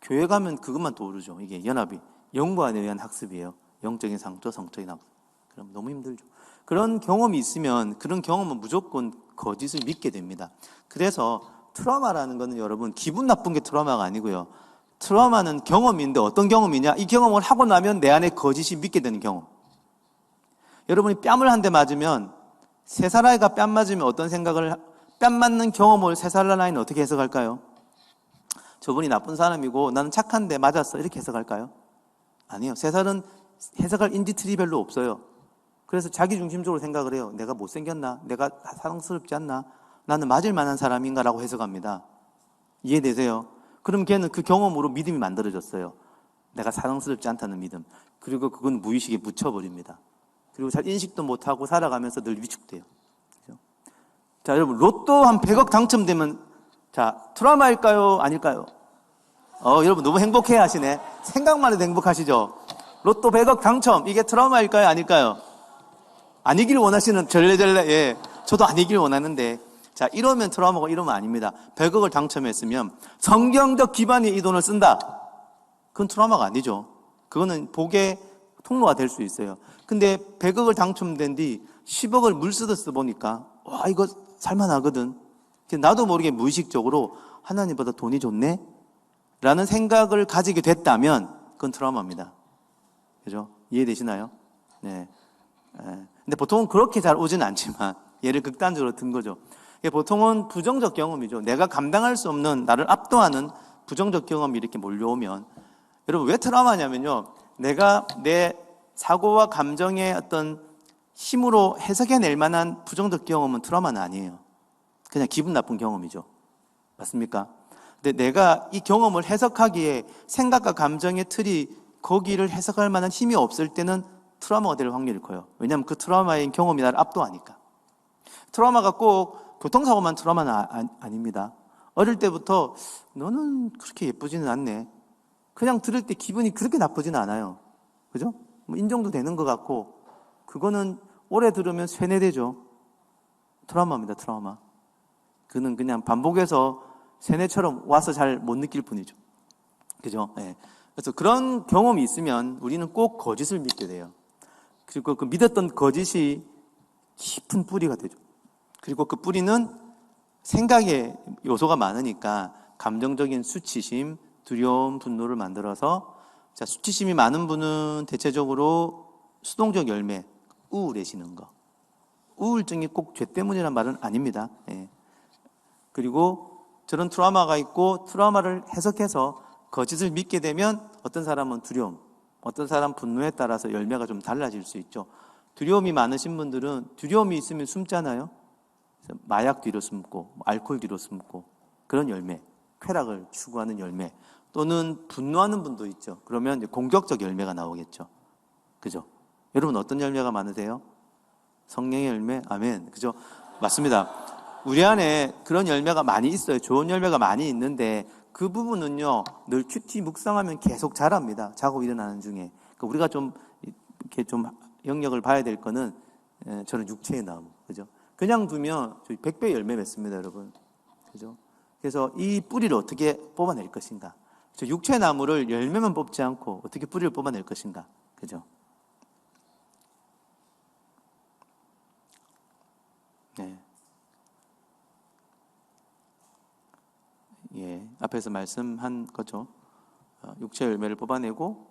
교회 가면 그것만 떠오르죠. 이게 연합이 영관에 의한 학습이에요. 영적인 상처, 성적인 학습. 그럼 너무 힘들죠. 그런 경험이 있으면 그런 경험은 무조건 거짓을 믿게 됩니다. 그래서 트라우마라는 거는 여러분 기분 나쁜 게 트라우마가 아니고요. 트라우마는 경험인데 어떤 경험이냐? 이 경험을 하고 나면 내 안에 거짓이 믿게 되는 경험. 여러분이 뺨을 한 대 맞으면, 3살 아이가 뺨 맞으면 어떤 생각을, 뺨 맞는 경험을 3살 아이는 어떻게 해석할까요? 저분이 나쁜 사람이고 나는 착한데 맞았어. 이렇게 해석할까요? 아니요. 세 살은 해석할 인지틀이 별로 없어요. 그래서 자기중심적으로 생각을 해요. 내가 못생겼나? 내가 사랑스럽지 않나? 나는 맞을 만한 사람인가라고 해석합니다. 이해되세요? 그럼 걔는 그 경험으로 믿음이 만들어졌어요. 내가 사랑스럽지 않다는 믿음. 그리고 그건 무의식에 묻혀버립니다. 그리고 잘 인식도 못하고 살아가면서 늘 위축돼요. 그죠? 자, 여러분, 로또 한 100억 당첨되면, 자, 트라우마일까요? 아닐까요? 여러분 너무 행복해 하시네. 생각만 해도 행복하시죠? 로또 100억 당첨, 이게 트라우마일까요? 아닐까요? 아니길 원하시는 절레절레, 예. 저도 아니길 원하는데, 자, 이러면 트라우마고 이러면 아닙니다. 100억을 당첨했으면 성경적 기반이 이 돈을 쓴다. 그건 트라우마가 아니죠. 그거는 복의 통로가 될 수 있어요. 근데 100억을 당첨된 뒤 10억을 물 쓰듯 써보니까, 와, 이거 살만하거든. 나도 모르게 무의식적으로 하나님보다 돈이 좋네? 라는 생각을 가지게 됐다면, 그건 트라우마입니다. 그죠? 이해되시나요? 네. 근데 보통은 그렇게 잘 오진 않지만, 예를 극단적으로 든 거죠. 보통은 부정적 경험이죠. 내가 감당할 수 없는, 나를 압도하는 부정적 경험이 이렇게 몰려오면, 여러분 왜 트라우마냐면요, 내가 내 사고와 감정의 어떤 힘으로 해석해낼 만한 부정적 경험은 트라우마는 아니에요. 그냥 기분 나쁜 경험이죠. 맞습니까? 근데 내가 이 경험을 해석하기에 생각과 감정의 틀이 거기를 해석할 만한 힘이 없을 때는 트라우마가 될 확률이 커요. 왜냐하면 그 트라우마의 경험이 나를 압도하니까. 트라우마가 꼭 교통사고만 트라우마는 아닙니다. 어릴 때부터 너는 그렇게 예쁘지는 않네. 그냥 들을 때 기분이 그렇게 나쁘지는 않아요. 그죠? 뭐 인정도 되는 것 같고, 그거는 오래 들으면 세뇌되죠. 트라우마입니다, 트라우마. 그는 그냥 반복해서 세뇌처럼 와서 잘 못 느낄 뿐이죠. 그죠? 네. 그래서 그런 경험이 있으면 우리는 꼭 거짓을 믿게 돼요. 그리고 그 믿었던 거짓이 깊은 뿌리가 되죠. 그리고 그 뿌리는 생각의 요소가 많으니까 감정적인 수치심, 두려움, 분노를 만들어서, 자, 수치심이 많은 분은 대체적으로 수동적 열매, 우울해지는 거. 우울증이 꼭 죄 때문이란 말은 아닙니다. 예. 그리고 저런 트라우마가 있고 트라우마를 해석해서 거짓을 믿게 되면 어떤 사람은 두려움, 어떤 사람 분노에 따라서 열매가 좀 달라질 수 있죠. 두려움이 많으신 분들은 두려움이 있으면 숨잖아요. 마약 뒤로 숨고 알코올 뒤로 숨고 그런 열매, 쾌락을 추구하는 열매, 또는 분노하는 분도 있죠. 그러면 이제 공격적 열매가 나오겠죠. 그죠? 여러분 어떤 열매가 많으세요? 성령의 열매? 아멘. 그죠? 맞습니다. 우리 안에 그런 열매가 많이 있어요. 좋은 열매가 많이 있는데 그 부분은요, 늘 큐티 묵상하면 계속 자랍니다. 자고 일어나는 중에. 그러니까 우리가 좀 이렇게 좀 영역을 봐야 될 거는, 저는 육체의 나무. 그죠? 그냥 두면 저희 100배 열매 맺습니다, 여러분. 그죠? 그래서 이 뿌리를 어떻게 뽑아낼 것인가? 저 육체의 나무를 열매만 뽑지 않고 어떻게 뿌리를 뽑아낼 것인가? 그죠? 네. 예, 앞에서 말씀한 거죠. 육체 열매를 뽑아내고,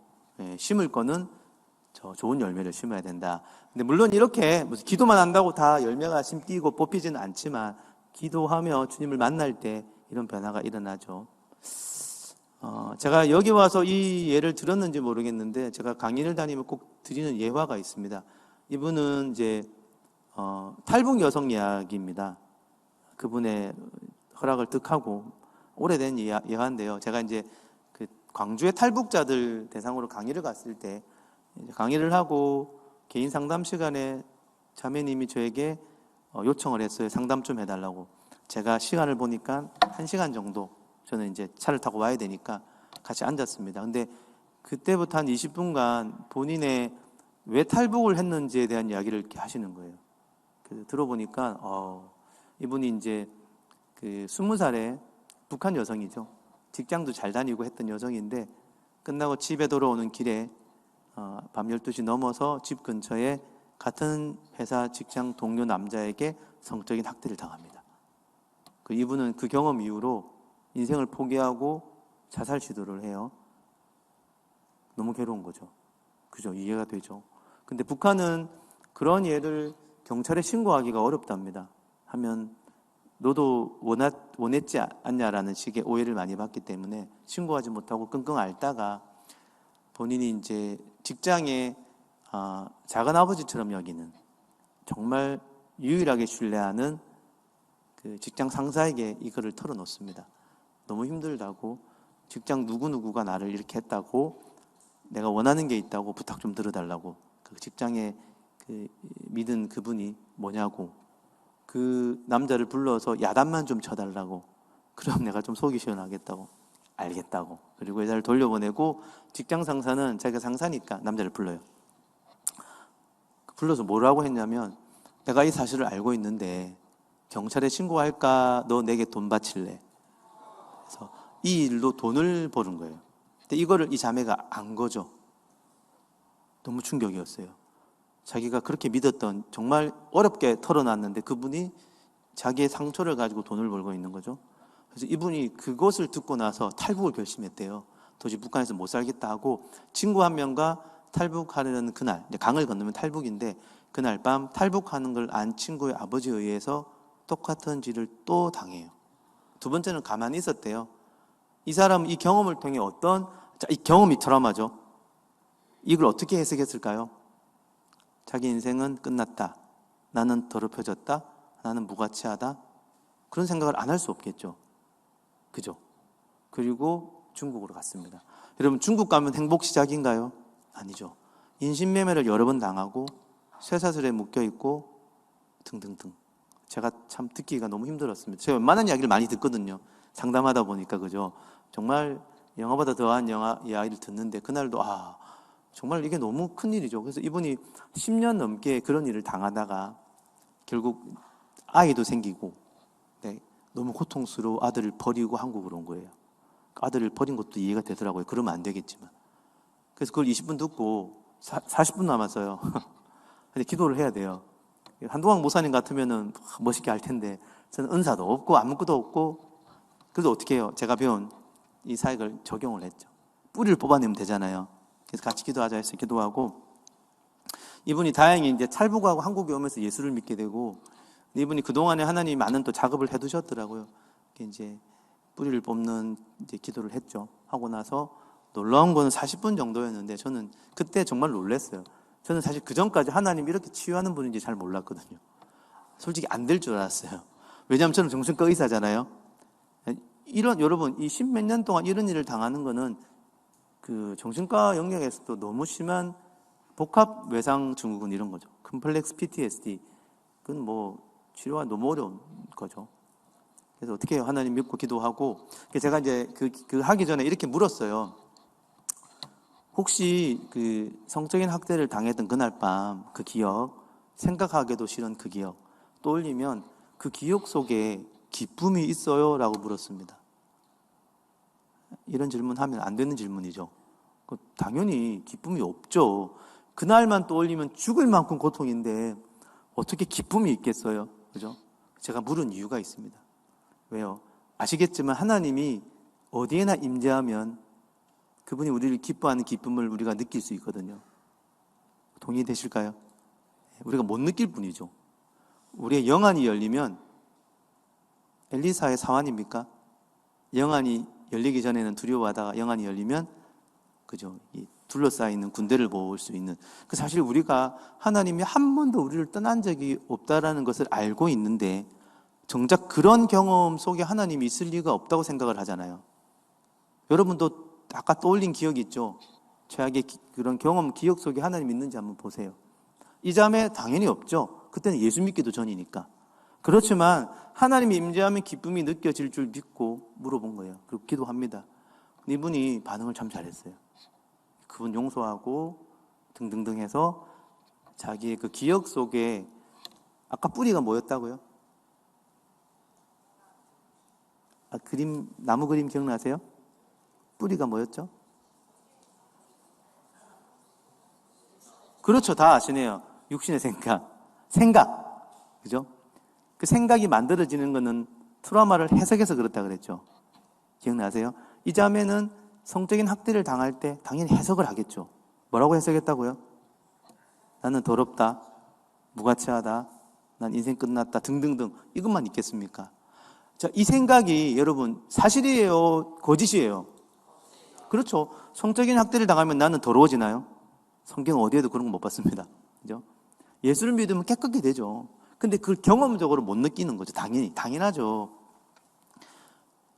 심을 거는 저 좋은 열매를 심어야 된다. 근데 물론 이렇게 무슨 기도만 한다고 다 열매가 심기고 뽑히지는 않지만, 기도하며 주님을 만날 때 이런 변화가 일어나죠. 제가 여기 와서 이 예를 들었는지 모르겠는데, 제가 강의를 다니면 꼭 드리는 예화가 있습니다. 이분은 이제 탈북 여성 이야기입니다. 그분의 허락을 득하고 오래된 예화인데요. 제가 이제 그 광주의 탈북자들 대상으로 강의를 갔을 때, 강의를 하고 개인 상담 시간에 자매님이 저에게 요청을 했어요. 상담 좀 해달라고. 제가 시간을 보니까 1시간 정도, 저는 이제 차를 타고 와야 되니까 같이 앉았습니다. 근데 그때부터 한 20분간 본인의 왜 탈북을 했는지에 대한 이야기를 이렇게 하시는 거예요. 들어보니까 이분이 이제 그 20살에 북한 여성이죠. 직장도 잘 다니고 했던 여성인데, 끝나고 집에 돌아오는 길에 밤 12시 넘어서 집 근처에 같은 회사 직장 동료 남자에게 성적인 학대를 당합니다. 이분은 그 경험 이후로 인생을 포기하고 자살 시도를 해요. 너무 괴로운 거죠. 그죠? 이해가 되죠. 근데 북한은 그런 예를 경찰에 신고하기가 어렵답니다. 하면 너도 원했지 않냐라는 식의 오해를 많이 받기 때문에 신고하지 못하고 끙끙 앓다가 본인이 이제 직장에 작은 아버지처럼 여기는, 정말 유일하게 신뢰하는 그 직장 상사에게 이거를 털어놓습니다. 너무 힘들다고, 직장 누구누구가 나를 이렇게 했다고, 내가 원하는 게 있다고 부탁 좀 들어달라고, 그 직장에 그 믿은 그분이 뭐냐고, 그 남자를 불러서 야단만 좀 쳐달라고, 그럼 내가 좀 속이 시원하겠다고, 알겠다고. 그리고 여자를 돌려보내고, 직장 상사는 자기가 상사니까 남자를 불러요. 불러서 뭐라고 했냐면, 내가 이 사실을 알고 있는데 경찰에 신고할까? 너 내게 돈 바칠래? 그래서 이 일로 돈을 버는 거예요. 근데 이거를 이 자매가 안 거죠. 너무 충격이었어요. 자기가 그렇게 믿었던, 정말 어렵게 털어놨는데 그분이 자기의 상처를 가지고 돈을 벌고 있는 거죠. 그래서 이분이 그것을 듣고 나서 탈북을 결심했대요. 도저히 북한에서 못 살겠다 하고 친구 한 명과 탈북하려는 그날, 이제 강을 건너면 탈북인데, 그날 밤 탈북하는 걸 안 친구의 아버지에 의해서 똑같은 짓을 또 당해요. 두 번째는 가만히 있었대요. 이 사람은 이 경험을 통해 이 경험이 트라우마죠. 이걸 어떻게 해석했을까요? 자기 인생은 끝났다. 나는 더럽혀졌다. 나는 무가치하다. 그런 생각을 안 할 수 없겠죠. 그죠? 그리고 중국으로 갔습니다. 여러분, 중국 가면 행복 시작인가요? 아니죠. 인신매매를 여러 번 당하고 쇠사슬에 묶여있고 등등등. 제가 참 듣기가 너무 힘들었습니다. 제가 웬만한 이야기를 많이 듣거든요. 상담하다 보니까. 그죠? 정말 영화보다 더한 영화 이야기를 듣는데, 그날도 정말 이게 너무 큰일이죠. 그래서 이분이 10년 넘게 그런 일을 당하다가 결국 아이도 생기고, 네, 너무 고통스러워 아들을 버리고 한국으로 온 거예요. 아들을 버린 것도 이해가 되더라고요. 그러면 안 되겠지만. 그래서 그걸 20분 듣고 40분 남았어요. 근데 기도를 해야 돼요. 한동안 목사님 같으면은 멋있게 할 텐데, 저는 은사도 없고 아무것도 없고, 그래서 어떻게 해요? 제가 배운 이 사역을 적용을 했죠. 뿌리를 뽑아내면 되잖아요. 그래서 같이 기도하자 해서 기도하고, 이분이 다행히 이제 탈북하고 한국에 오면서 예수를 믿게 되고, 이분이 그동안에 하나님이 많은 또 작업을 해두셨더라고요. 이제 뿌리를 뽑는 이제 기도를 했죠. 하고 나서 놀라운 거는 40분 정도였는데, 저는 그때 정말 놀랐어요. 저는 사실 그 전까지 하나님이 이렇게 치유하는 분인지 잘 몰랐거든요. 솔직히 안 될 줄 알았어요. 왜냐하면 저는 정신과 의사잖아요. 여러분, 이 10몇 년 동안 이런 일을 당하는 거는 그 정신과 영역에서도 너무 심한 복합 외상 증후군 이런 거죠. 컴플렉스 PTSD. 그건 뭐 치료가 너무 어려운 거죠. 그래서 어떻게 해요? 하나님 믿고 기도하고. 제가 이제 그 하기 전에 이렇게 물었어요. 혹시 그 성적인 학대를 당했던 그날 밤 그 기억, 생각하기도 싫은 그 기억 떠올리면 그 기억 속에 기쁨이 있어요? 라고 물었습니다. 이런 질문하면 안 되는 질문이죠. 당연히 기쁨이 없죠. 그날만 떠올리면 죽을 만큼 고통인데 어떻게 기쁨이 있겠어요? 그죠? 제가 물은 이유가 있습니다. 왜요? 아시겠지만 하나님이 어디에나 임재하면 그분이 우리를 기뻐하는 기쁨을 우리가 느낄 수 있거든요. 동의되실까요? 우리가 못 느낄 뿐이죠. 우리의 영안이 열리면, 엘리사의 사환입니까? 영안이 열리기 전에는 두려워하다가 영안이 열리면, 그죠? 이 둘러싸이는 군대를 모을 수 있는. 사실 우리가 하나님이 한 번도 우리를 떠난 적이 없다라는 것을 알고 있는데, 정작 그런 경험 속에 하나님이 있을 리가 없다고 생각을 하잖아요. 여러분도 아까 떠올린 기억이 있죠? 최악의 그런 경험, 기억 속에 하나님 있는지 한번 보세요. 이 자매 당연히 없죠. 그때는 예수 믿기도 전이니까. 그렇지만 하나님이 임재하면 기쁨이 느껴질 줄 믿고 물어본 거예요. 그리고 기도합니다. 이분이 반응을 참 잘했어요. 그분 용서하고 등등등 해서 자기의 그 기억 속에, 아까 뿌리가 뭐였다고요? 나무 그림 기억나세요? 뿌리가 뭐였죠? 그렇죠. 다 아시네요. 육신의 생각. 그죠? 그 생각이 만들어지는 거는 트라우마를 해석해서 그렇다 그랬죠. 기억나세요? 이 자매는 성적인 학대를 당할 때 당연히 해석을 하겠죠. 뭐라고 해석했다고요? 나는 더럽다, 무가치하다, 난 인생 끝났다 등등등. 이것만 있겠습니까? 자, 이 생각이 여러분 사실이에요? 거짓이에요? 그렇죠. 성적인 학대를 당하면 나는 더러워지나요? 성경 어디에도 그런 거 못 봤습니다. 그죠? 예수를 믿으면 깨끗게 되죠. 근데 그걸 경험적으로 못 느끼는 거죠. 당연하죠.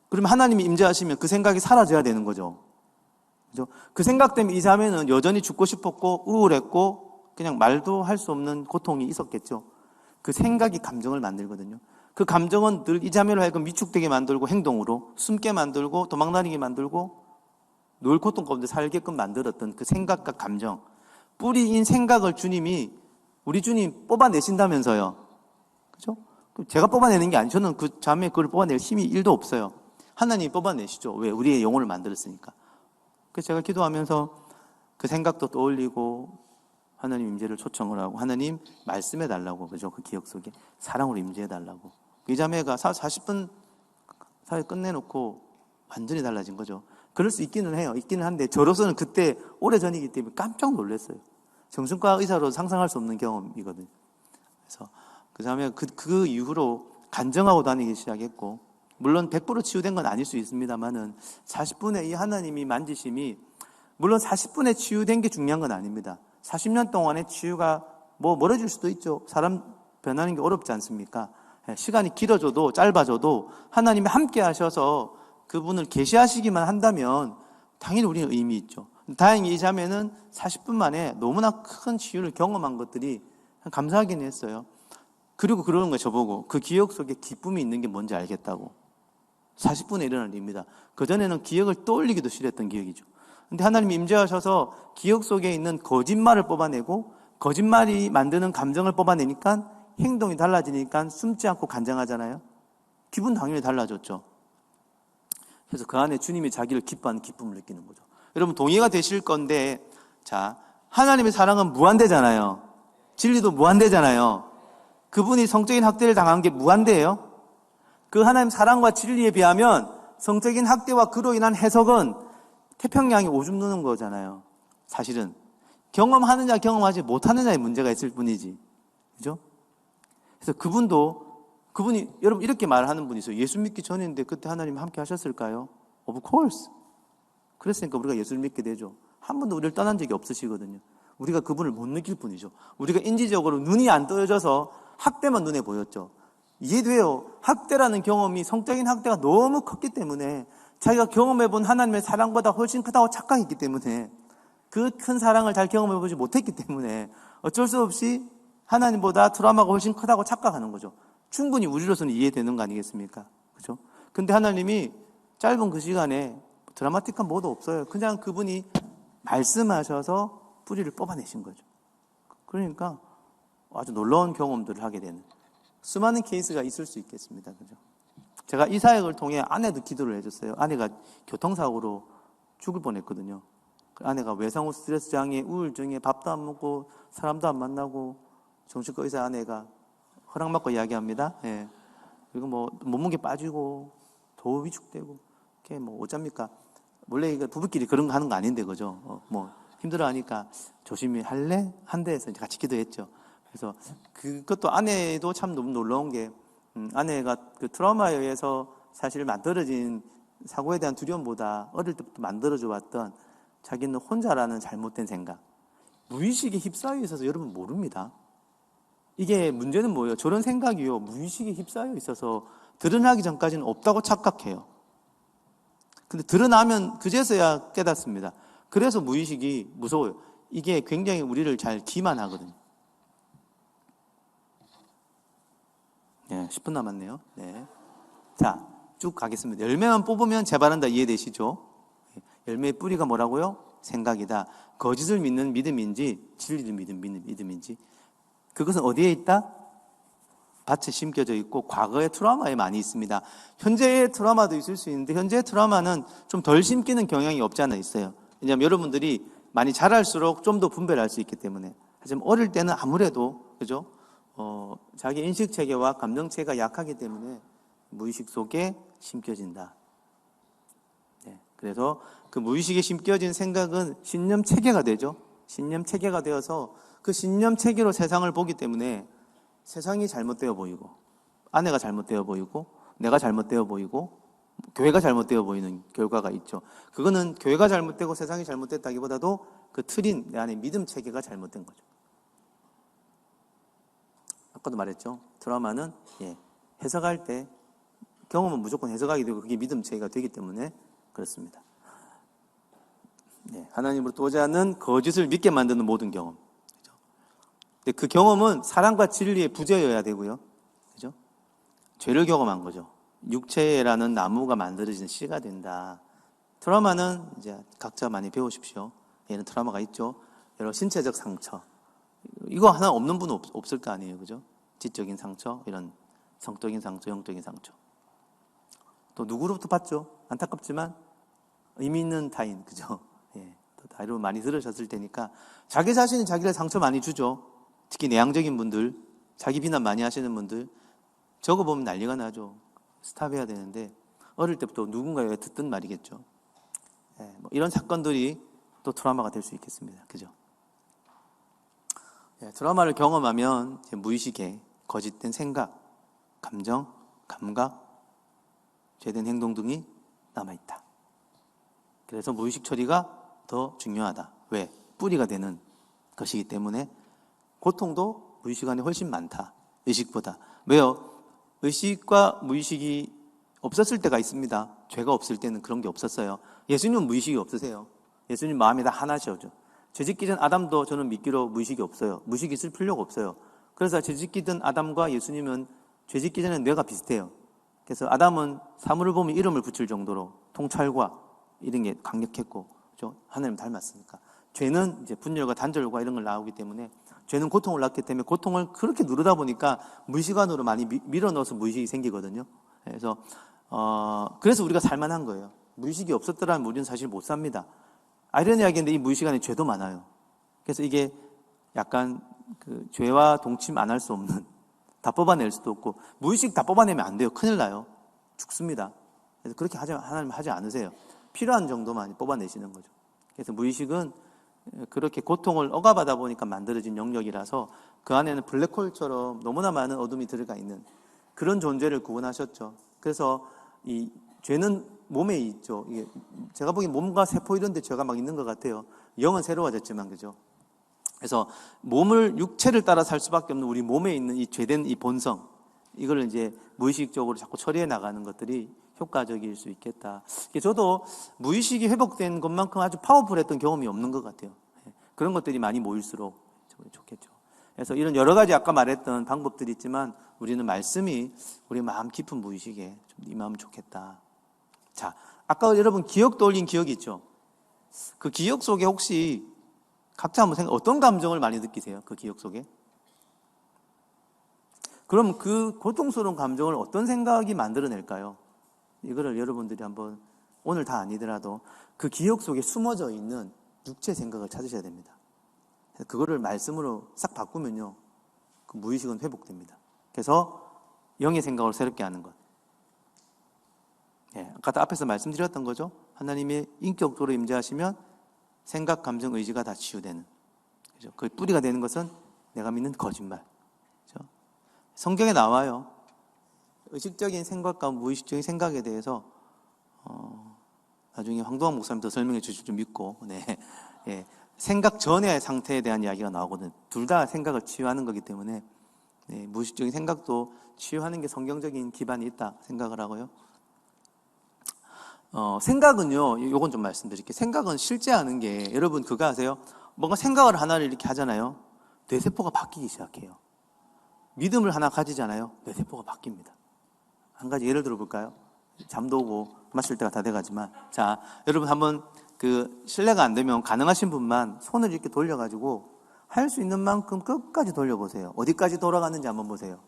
그러면 하나님이 임재하시면 그 생각이 사라져야 되는 거죠. 그죠? 그 생각 때문에 이 자매는 여전히 죽고 싶었고 우울했고 그냥 말도 할 수 없는 고통이 있었겠죠. 그 생각이 감정을 만들거든요. 그 감정은 늘 이 자매를 하여금 위축되게 만들고 행동으로 숨게 만들고 도망다니게 만들고 늘 고통 가운데 살게끔 만들었던 그 생각과 감정, 뿌리인 생각을 주님이 우리 주님 뽑아내신다면서요. 그죠? 제가 뽑아내는 게 아니죠. 저는 그 자매 그걸 뽑아낼 힘이 1도 없어요. 하나님이 뽑아내시죠. 왜? 우리의 영혼을 만들었으니까. 그래서 제가 기도하면서 그 생각도 떠올리고 하나님 임재를 초청을 하고 하나님 말씀해 달라고, 그죠? 그 기억 속에 사랑으로 임재해 달라고. 이 자매가 40분 사회 끝내놓고 완전히 달라진 거죠. 그럴 수 있기는 해요. 있기는 한데 저로서는 그때 오래전이기 때문에 깜짝 놀랐어요. 정신과 의사로 상상할 수 없는 경험이거든요. 그래서 그 자매가 그 이후로 간증하고 다니기 시작했고, 물론 100% 치유된 건 아닐 수 있습니다만은 40분의 이 하나님이 만지심이, 물론 40분에 치유된 게 중요한 건 아닙니다. 40년 동안의 치유가 멀어질 수도 있죠. 사람 변하는 게 어렵지 않습니까? 시간이 길어져도 짧아져도 하나님이 함께 하셔서 그분을 계시하시기만 한다면 당연히 우리는 의미 있죠. 다행히 이 자매는 40분 만에 너무나 큰 치유를 경험한 것들이 감사하긴 했어요. 그리고 그러는 거예요. 저보고 그 기억 속에 기쁨이 있는 게 뭔지 알겠다고. 40분에 일어날 일입니다. 그전에는 기억을 떠올리기도 싫었던 기억이죠. 근데 하나님이 임재하셔서 기억 속에 있는 거짓말을 뽑아내고 거짓말이 만드는 감정을 뽑아내니까 행동이 달라지니까 숨지 않고 간증하잖아요. 기분 당연히 달라졌죠. 그래서 그 안에 주님이 자기를 기뻐하는 기쁨을 느끼는 거죠. 여러분 동의가 되실 건데, 자, 하나님의 사랑은 무한대잖아요. 진리도 무한대잖아요. 그분이 성적인 학대를 당한 게 무한대예요. 그 하나님 사랑과 진리에 비하면 성적인 학대와 그로 인한 해석은 태평양이 오줌 누는 거잖아요. 사실은 경험하느냐 경험하지 못하느냐의 문제가 있을 뿐이지. 그죠? 그래서 그분이 여러분 이렇게 말하는 분이 있어요. 예수 믿기 전인데 그때 하나님 함께 하셨을까요? Of course. 그랬으니까 우리가 예수를 믿게 되죠. 한 번도 우리를 떠난 적이 없으시거든요. 우리가 그분을 못 느낄 뿐이죠. 우리가 인지적으로 눈이 안 떠져서 학대만 눈에 보였죠. 이해돼요. 학대라는 경험이, 성적인 학대가 너무 컸기 때문에, 자기가 경험해본 하나님의 사랑보다 훨씬 크다고 착각했기 때문에, 그 큰 사랑을 잘 경험해보지 못했기 때문에 어쩔 수 없이 하나님보다 트라우마가 훨씬 크다고 착각하는 거죠. 충분히 우리로서는 이해되는 거 아니겠습니까? 그죠? 근데 하나님이 짧은 그 시간에 드라마틱한 뭐도 없어요. 그냥 그분이 말씀하셔서 뿌리를 뽑아내신 거죠. 그러니까 아주 놀라운 경험들을 하게 되는 수많은 케이스가 있을 수 있겠습니다. 그죠? 제가 이 사역을 통해 아내도 기도를 해줬어요. 아내가 교통사고로 죽을 뻔했거든요. 아내가 외상후 스트레스 장애, 우울증에 밥도 안 먹고 사람도 안 만나고, 정신과 의사 아내가 허락 받고 이야기합니다. 예. 그리고 몸무게 빠지고 더 위축되고, 그게 어쩝니까? 원래 이거 부부끼리 그런 거 하는 거 아닌데, 그죠? 힘들어하니까 조심히 할래? 한대 해서 이제 같이 기도했죠. 그래서 그것도 아내도 참 너무 놀라운 게, 아내가 그 트라우마에 의해서 사실 만들어진 사고에 대한 두려움보다 어릴 때부터 만들어져 왔던 자기는 혼자라는 잘못된 생각, 무의식에 휩싸여 있어서 여러분 모릅니다. 이게 문제는 뭐예요? 저런 생각이요, 무의식에 휩싸여 있어서 드러나기 전까지는 없다고 착각해요. 근데 드러나면 그제서야 깨닫습니다. 그래서 무의식이 무서워요. 이게 굉장히 우리를 잘 기만하거든요. 네, 10분 남았네요. 네. 자, 쭉 가겠습니다. 열매만 뽑으면 재발한다, 이해되시죠? 열매의 뿌리가 뭐라고요? 생각이다. 거짓을 믿는 믿음인지 진리를 믿는 믿음인지, 그것은 어디에 있다? 밭에 심겨져 있고 과거의 트라우마에 많이 있습니다. 현재의 트라우마도 있을 수 있는데 현재의 트라우마는 좀 덜 심기는 경향이 없지 않아 있어요. 왜냐하면 여러분들이 많이 자랄수록 좀 더 분별할 수 있기 때문에. 하지만 어릴 때는 아무래도, 그죠? 자기 인식 체계와 감정 체계가 약하기 때문에 무의식 속에 심겨진다. 네, 그래서 그 무의식에 심겨진 생각은 신념 체계가 되죠. 신념 체계가 되어서 그 신념 체계로 세상을 보기 때문에 세상이 잘못되어 보이고, 아내가 잘못되어 보이고, 내가 잘못되어 보이고 교회가 잘못되어 보이는 결과가 있죠. 그거는 교회가 잘못되고 세상이 잘못됐다기보다도 그 틀인 내 안에 믿음 체계가 잘못된 거죠. 아까도 말했죠. 트라우마는 해석할 때 경험은 무조건 해석하게 되고 그게 믿음 체계가 되기 때문에 그렇습니다. 하나님으로 오지 않는 거짓을 믿게 만드는 모든 경험. 그죠? 근데 그 경험은 사랑과 진리의 부재여야 되고요. 그죠? 죄를 경험한 거죠. 육체라는 나무가 만들어지는 씨가 된다. 트라우마는 이제 각자 많이 배우십시오. 얘는 트라우마가 있죠. 여러 신체적 상처. 이거 하나 없는 분은 없을 거 아니에요. 그죠? 지적인 상처, 이런 성적인 상처, 영적인 상처. 또 누구로부터 봤죠? 안타깝지만 의미 있는 타인, 그죠? 또 다른 많이 들으셨을 테니까 자기 자신이 자기를 상처 많이 주죠. 특히 내향적인 분들, 자기 비난 많이 하시는 분들 적어보면 난리가 나죠. 스탑해야 되는데 어릴 때부터 누군가에 듣던 말이겠죠. 뭐 이런 사건들이 또 트라우마가 될 수 있겠습니다. 그죠? 트라우마를 경험하면 무의식에 거짓된 생각, 감정, 감각, 죄된 행동 등이 남아있다. 그래서 무의식 처리가 더 중요하다. 왜? 뿌리가 되는 것이기 때문에 고통도 무의식 안에 훨씬 많다. 의식보다. 왜요? 의식과 무의식이 없었을 때가 있습니다. 죄가 없을 때는 그런 게 없었어요. 예수님은 무의식이 없으세요. 예수님 마음이 다 하나시죠. 죄짓기 전 아담도 저는 믿기로 무의식이 없어요. 무의식이 있을 필요가 없어요. 그래서 죄짓기 전 아담과 예수님은 죄짓기 전에 뇌가 비슷해요. 그래서 아담은 사물을 보면 이름을 붙일 정도로 통찰과 이런 게 강력했고, 그렇죠? 하나님 닮았으니까. 죄는 이제 분열과 단절과 이런 걸 나오기 때문에 죄는 고통을 낳기 때문에 고통을 그렇게 누르다 보니까 무의식안으로 많이 밀어넣어서 무의식이 생기거든요. 그래서 우리가 살만한 거예요. 무의식이 없었더라면 우리는 사실 못 삽니다. 아이러니하게인데 이 무의식 안에 죄도 많아요. 그래서 이게 약간 그 죄와 동침 안 할 수 없는, 다 뽑아낼 수도 없고, 무의식 다 뽑아내면 안 돼요. 큰일 나요. 죽습니다. 그래서 그렇게 하나님 하지 않으세요. 필요한 정도만 뽑아내시는 거죠. 그래서 무의식은 그렇게 고통을 억압하다 보니까 만들어진 영역이라서 그 안에는 블랙홀처럼 너무나 많은 어둠이 들어가 있는 그런 존재를 구원하셨죠. 그래서 이 죄는 몸에 있죠. 이게 제가 보기엔 몸과 세포 이런 데 죄가 막 있는 것 같아요. 영은 새로워졌지만, 그죠? 그래서 육체를 따라 살 수밖에 없는 우리 몸에 있는 이 죄된 이 본성, 이걸 이제 무의식적으로 자꾸 처리해 나가는 것들이 효과적일 수 있겠다. 저도 무의식이 회복된 것만큼 아주 파워풀했던 경험이 없는 것 같아요. 그런 것들이 많이 모일수록 좋겠죠. 그래서 이런 여러 가지 아까 말했던 방법들이 있지만 우리는 말씀이 우리 마음 깊은 무의식에 좀 임하면 좋겠다. 자, 아까 여러분 기억 떠올린 기억이 있죠. 그 기억 속에 혹시 각자 한번 어떤 감정을 많이 느끼세요? 그 기억 속에? 그럼 그 고통스러운 감정을 어떤 생각이 만들어낼까요? 이거를 여러분들이 한번 오늘 다 아니더라도 그 기억 속에 숨어져 있는 육체 생각을 찾으셔야 됩니다. 그거를 말씀으로 싹 바꾸면요, 그 무의식은 회복됩니다. 그래서 영의 생각을 새롭게 하는 것. 아까 앞에서 말씀드렸던 거죠. 하나님의 인격적으로 임재하시면 생각, 감정, 의지가 다 치유되는. 그죠? 그 뿌리가 되는 것은 내가 믿는 거짓말. 그죠? 성경에 나와요. 의식적인 생각과 무의식적인 생각에 대해서 나중에 황도환 목사님 더 설명해 주실 줄 믿고, 생각 전의 상태에 대한 이야기가 나오거든. 둘 다 생각을 치유하는 거기 때문에 무의식적인 생각도 치유하는 게 성경적인 기반이 있다 생각을 하고요. 생각은요, 요건 좀 말씀드릴게요. 생각은 실제 하는 게, 여러분 그거 아세요? 뭔가 생각을 하나를 이렇게 하잖아요. 뇌세포가 바뀌기 시작해요. 믿음을 하나 가지잖아요. 뇌세포가 바뀝니다. 한 가지 예를 들어 볼까요? 잠도 오고 마실 때가 다 돼가지만, 자, 여러분 한번 실례가 안 되면 가능하신 분만 손을 이렇게 돌려가지고 할 수 있는 만큼 끝까지 돌려보세요. 어디까지 돌아가는지 한번 보세요.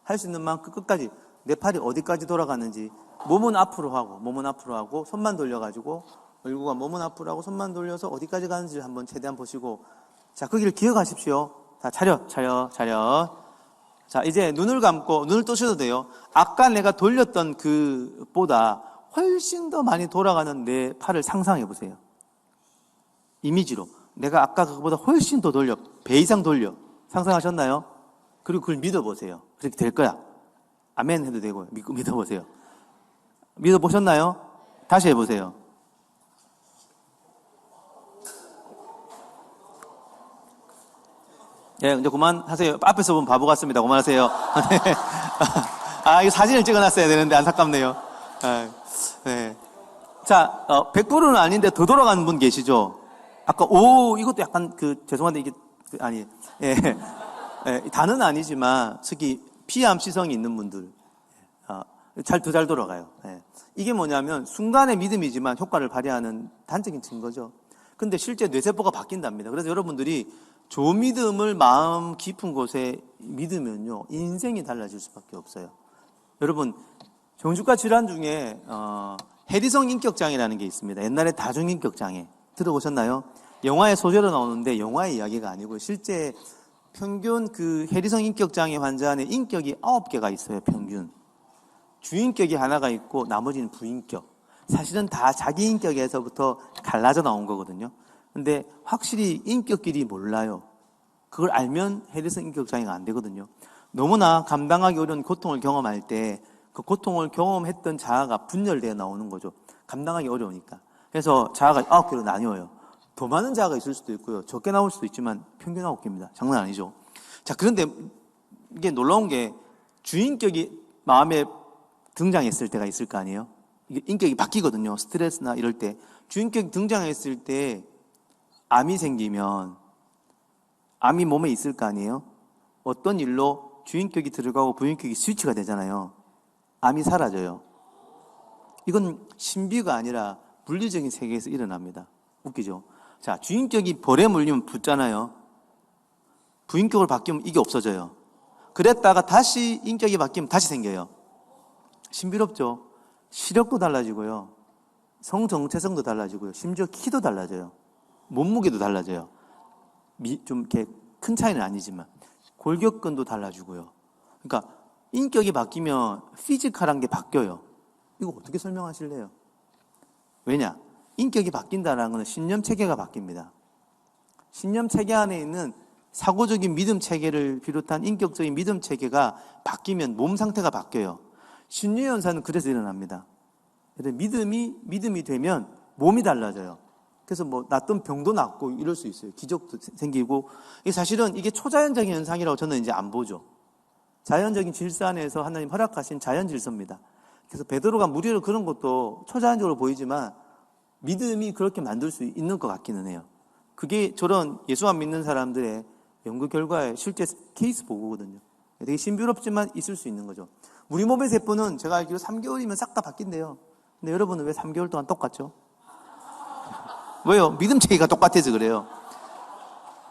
할 수 있는 만큼 끝까지, 내 팔이 어디까지 돌아가는지. 몸은 앞으로 하고 손만 돌려가지고, 얼굴과 몸은 앞으로 하고 손만 돌려서 어디까지 가는지 한번 최대한 보시고, 자, 거기를 기억하십시오. 자, 차렷. 자, 이제 눈을 감고 눈을 뜨셔도 돼요. 아까 내가 돌렸던 그보다 훨씬 더 많이 돌아가는 내 팔을 상상해 보세요. 이미지로. 내가 아까 그거보다 훨씬 더 배 이상 돌려. 상상하셨나요? 그리고 그걸 믿어보세요. 그렇게 될 거야. 아멘 해도 되고요. 믿어보세요. 믿어보셨나요? 다시 해보세요. 예, 이제 그만하세요. 앞에서 보면 바보 같습니다. 그만하세요. 네. 이거 사진을 찍어놨어야 되는데 안타깝네요. 네. 자, 100%는 아닌데 더 돌아가는 분 계시죠? 아까, 이것도 약간 죄송한데 이게, 아니, 예. 예, 다는 아니지만, 특히 피암 시성이 있는 분들, 더 잘 돌아가요. 예. 이게 뭐냐면, 순간의 믿음이지만 효과를 발휘하는 단적인 증거죠. 근데 실제 뇌세포가 바뀐답니다. 그래서 여러분들이 좋은 믿음을 마음 깊은 곳에 믿으면요, 인생이 달라질 수밖에 없어요. 여러분, 정신과 질환 중에, 해리성 인격장애라는 게 있습니다. 옛날에 다중인격장애. 들어보셨나요? 영화의 소재로 나오는데 영화의 이야기가 아니고 실제 평균 해리성 인격장애 환자 안에 인격이 9개가 있어요, 평균. 주인격이 하나가 있고 나머지는 부인격. 사실은 다 자기 인격에서부터 갈라져 나온 거거든요. 근데 확실히 인격끼리 몰라요. 그걸 알면 해리성 인격장애가 안 되거든요. 너무나 감당하기 어려운 고통을 경험할 때 그 고통을 경험했던 자아가 분열되어 나오는 거죠. 감당하기 어려우니까. 그래서 자아가 9개로 나뉘어요. 더 많은 자아가 있을 수도 있고요. 적게 나올 수도 있지만 평균 9개입니다. 장난 아니죠. 자, 그런데 이게 놀라운 게 주인격이 마음에 등장했을 때가 있을 거 아니에요? 이게 인격이 바뀌거든요. 스트레스나 이럴 때. 주인격이 등장했을 때 암이 생기면 암이 몸에 있을 거 아니에요? 어떤 일로 주인격이 들어가고 부인격이 스위치가 되잖아요. 암이 사라져요. 이건 신비가 아니라 물리적인 세계에서 일어납니다. 웃기죠? 자, 주인격이 벌에 물리면 붙잖아요. 부인격으로 바뀌면 이게 없어져요. 그랬다가 다시 인격이 바뀌면 다시 생겨요. 신비롭죠? 시력도 달라지고요. 성 정체성도 달라지고요. 심지어 키도 달라져요. 몸무게도 달라져요. 좀 이렇게 큰 차이는 아니지만 골격근도 달라지고요. 그러니까 인격이 바뀌면 피지컬한 게 바뀌어요. 이거 어떻게 설명하실래요? 왜냐? 인격이 바뀐다는 것은 신념 체계가 바뀝니다. 신념 체계 안에 있는 사고적인 믿음 체계를 비롯한 인격적인 믿음 체계가 바뀌면 몸 상태가 바뀌어요. 신유 현상은 그래서 일어납니다. 믿음이 되면 몸이 달라져요. 그래서 낫던 병도 낫고 이럴 수 있어요. 기적도 생기고. 사실은 이게 초자연적인 현상이라고 저는 이제 안 보죠. 자연적인 질서 안에서 하나님 허락하신 자연 질서입니다. 그래서 베드로가 무리를 그런 것도 초자연적으로 보이지만 믿음이 그렇게 만들 수 있는 것 같기는 해요. 그게 저런 예수 안 믿는 사람들의 연구 결과의 실제 케이스 보고거든요. 되게 신비롭지만 있을 수 있는 거죠. 우리 몸의 세포는 제가 알기로 3개월이면 싹 다 바뀐대요. 근데 여러분은 왜 3개월 동안 똑같죠? 왜요? 믿음 체계가 똑같아서 그래요.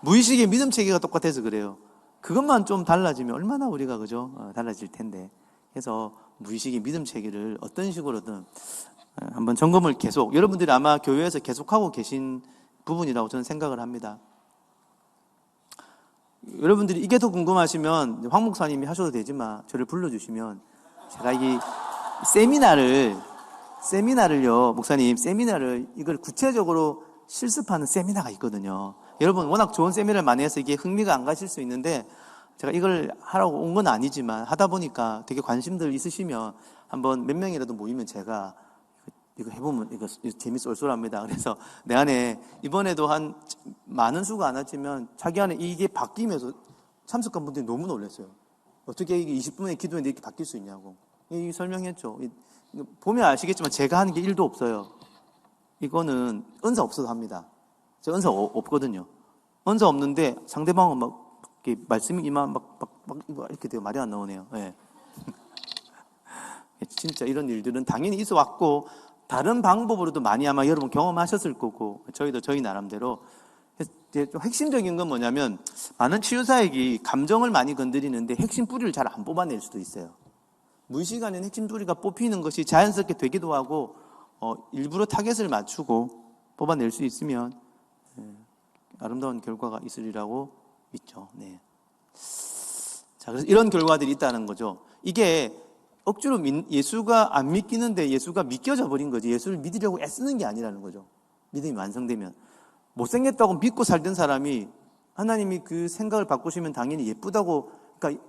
무의식의 믿음 체계가 똑같아서 그래요. 그것만 좀 달라지면 얼마나 우리가 그죠? 달라질 텐데. 그래서 무의식의 믿음 체계를 어떤 식으로든 한번 점검을 계속, 여러분들이 아마 교회에서 계속하고 계신 부분이라고 저는 생각을 합니다. 여러분들이 이게 더 궁금하시면 황 목사님이 하셔도 되지만 저를 불러주시면 제가 이 세미나를요, 목사님, 세미나를 이걸 구체적으로 실습하는 세미나가 있거든요. 여러분 워낙 좋은 세미나를 많이 해서 이게 흥미가 안 가실 수 있는데 제가 이걸 하라고 온 건 아니지만 하다 보니까 되게 관심들 있으시면 한번 몇 명이라도 모이면 제가 이거 해보면 이거 재밌어 쏠쏠합니다. 그래서 내 안에 이번에도 한 많은 수가 안 왔지만 자기 안에 이게 바뀌면서 참석한 분들이 너무 놀랐어요. 어떻게 이게 20분의 기도에 이렇게 바뀔 수 있냐고. 이 설명했죠. 보면 아시겠지만 제가 하는 게 1도 없어요. 이거는 은사 없어도 합니다. 저 은사 없거든요. 은사 없는데 상대방은 막 이렇게 말씀이 막 이렇게 되고 말이 안 나오네요. 네. 진짜 이런 일들은 당연히 있어 왔고 다른 방법으로도 많이 아마 여러분 경험하셨을 거고 저희도 저희 나름대로 좀 핵심적인 건 뭐냐면 많은 치유사역이 감정을 많이 건드리는데 핵심 뿌리를 잘 안 뽑아낼 수도 있어요. 무의식 안에 핵심 뿌리가 뽑히는 것이 자연스럽게 되기도 하고 일부러 타겟을 맞추고 뽑아낼 수 있으면 아름다운 결과가 있으리라고 믿죠. 네. 자, 그래서 이런 결과들이 있다는 거죠. 이게 억지로 예수가 안 믿기는데 예수가 믿겨져 버린 거지. 예수를 믿으려고 애쓰는 게 아니라는 거죠. 믿음이 완성되면. 못생겼다고 믿고 살던 사람이 하나님이 그 생각을 바꾸시면 당연히 예쁘다고, 그러니까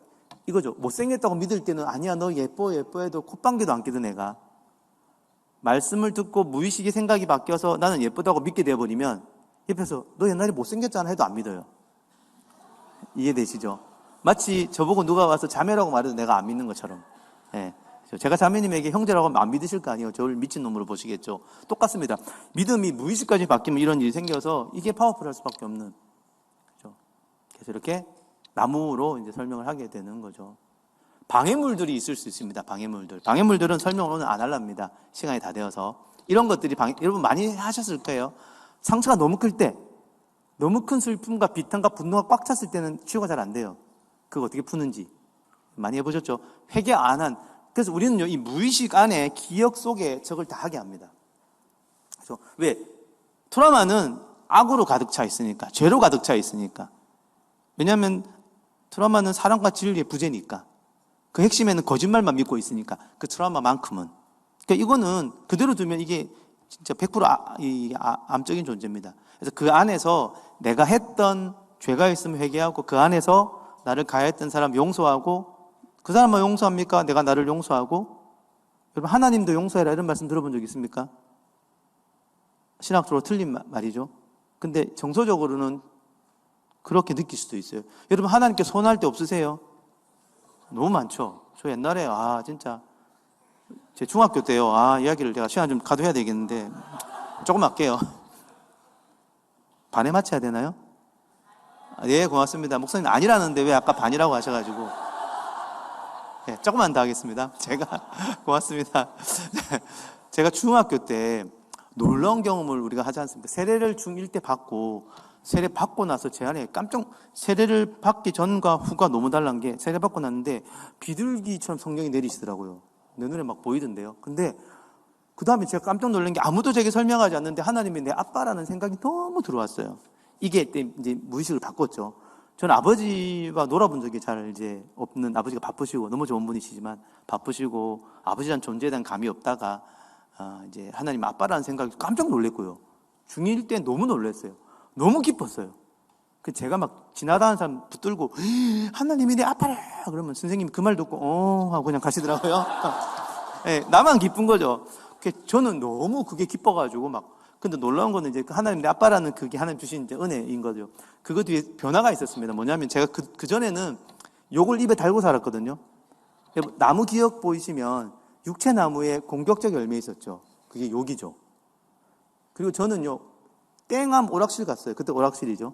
이거죠. 못생겼다고 믿을 때는 아니야, 너 예뻐 해도 콧방귀도 안 끼던 애가 말씀을 듣고 무의식의 생각이 바뀌어서 나는 예쁘다고 믿게 되어버리면 옆에서 너 옛날에 못생겼잖아 해도 안 믿어요. 이해되시죠? 마치 저보고 누가 와서 자매라고 말해도 내가 안 믿는 것처럼. 예. 제가 자매님에게 형제라고 하면 안 믿으실 거 아니에요. 저를 미친놈으로 보시겠죠. 똑같습니다. 믿음이 무의식까지 바뀌면 이런 일이 생겨서 이게 파워풀할 수밖에 없는. 그렇죠? 그래서 이렇게 나무로 이제 설명을 하게 되는 거죠. 방해물들이 있을 수 있습니다. 방해물들은 설명을 오늘 안 하랍니다. 시간이 다 되어서. 이런 것들이 여러분 많이 하셨을 거예요. 상처가 너무 클 때, 너무 큰 슬픔과 비탄과 분노가 꽉 찼을 때는 치유가 잘 안 돼요. 그거 어떻게 푸는지 많이 해보셨죠? 회개 안 한. 그래서 우리는요, 이 무의식 안에 기억 속에 저걸 다 하게 합니다. 그래서 왜? 트라우마는 악으로 가득 차 있으니까, 죄로 가득 차 있으니까. 왜냐하면 트라우마는 사랑과 진리의 부재니까. 그 핵심에는 거짓말만 믿고 있으니까. 그 트라우마만큼은. 그러니까 이거는 그대로 두면 이게 진짜 100% 암적인 존재입니다. 그래서 그 안에서 내가 했던 죄가 있으면 회개하고 그 안에서 나를 가해했던 사람 용서하고 그 사람만 용서합니까? 내가 나를 용서하고. 여러분 하나님도 용서해라 이런 말씀 들어본 적 있습니까? 신학적으로 틀린 말이죠. 근데 정서적으로는 그렇게 느낄 수도 있어요. 여러분 하나님께 서운할 때 없으세요? 너무 많죠. 저 옛날에 진짜 제 중학교 때요. 이야기를 제가 시간 좀 가둬야 되겠는데 조금 할게요. 반에 맞춰야 되나요? 예, 고맙습니다. 목사님 아니라는데 왜 아까 반이라고 하셔가지고. 네, 조금만 더 하겠습니다. 고맙습니다. 제가 중학교 때 놀라운 경험을 우리가 하지 않습니까? 세례를 중1 때 받고, 세례 받고 나서 제 안에 세례를 받기 전과 후가 너무 달란 게, 세례 받고 났는데 비둘기처럼 성령이 내리시더라고요. 내 눈에 막 보이던데요. 근데 그 다음에 제가 깜짝 놀란 게 아무도 제게 설명하지 않는데 하나님이 내 아빠라는 생각이 너무 들어왔어요. 이게 이제 무의식을 바꿨죠. 저는 아버지와 놀아본 적이 잘 이제 없는, 아버지가 바쁘시고 너무 좋은 분이시지만 바쁘시고 아버지란 존재에 대한 감이 없다가 이제 하나님 아빠라는 생각이 깜짝 놀랐고요. 중1 때 너무 놀랐어요. 너무 기뻤어요. 제가 막 지나다니는 사람 붙들고 하나님이 내 아빠라 그러면 선생님이 그 말 듣고 하고 그냥 가시더라고요. 네, 나만 기쁜 거죠. 저는 너무 그게 기뻐가지고 근데 놀라운 거는 이제 하나님 내 아빠라는 그게 하나님 주신 이제 은혜인 거죠. 그것 뒤에 변화가 있었습니다. 뭐냐면 제가 그 전에는 욕을 입에 달고 살았거든요. 나무 기억 보이시면 육채나무에 공격적 열매 있었죠. 그게 욕이죠. 그리고 저는요, 땡암 오락실 갔어요. 그때 오락실이죠.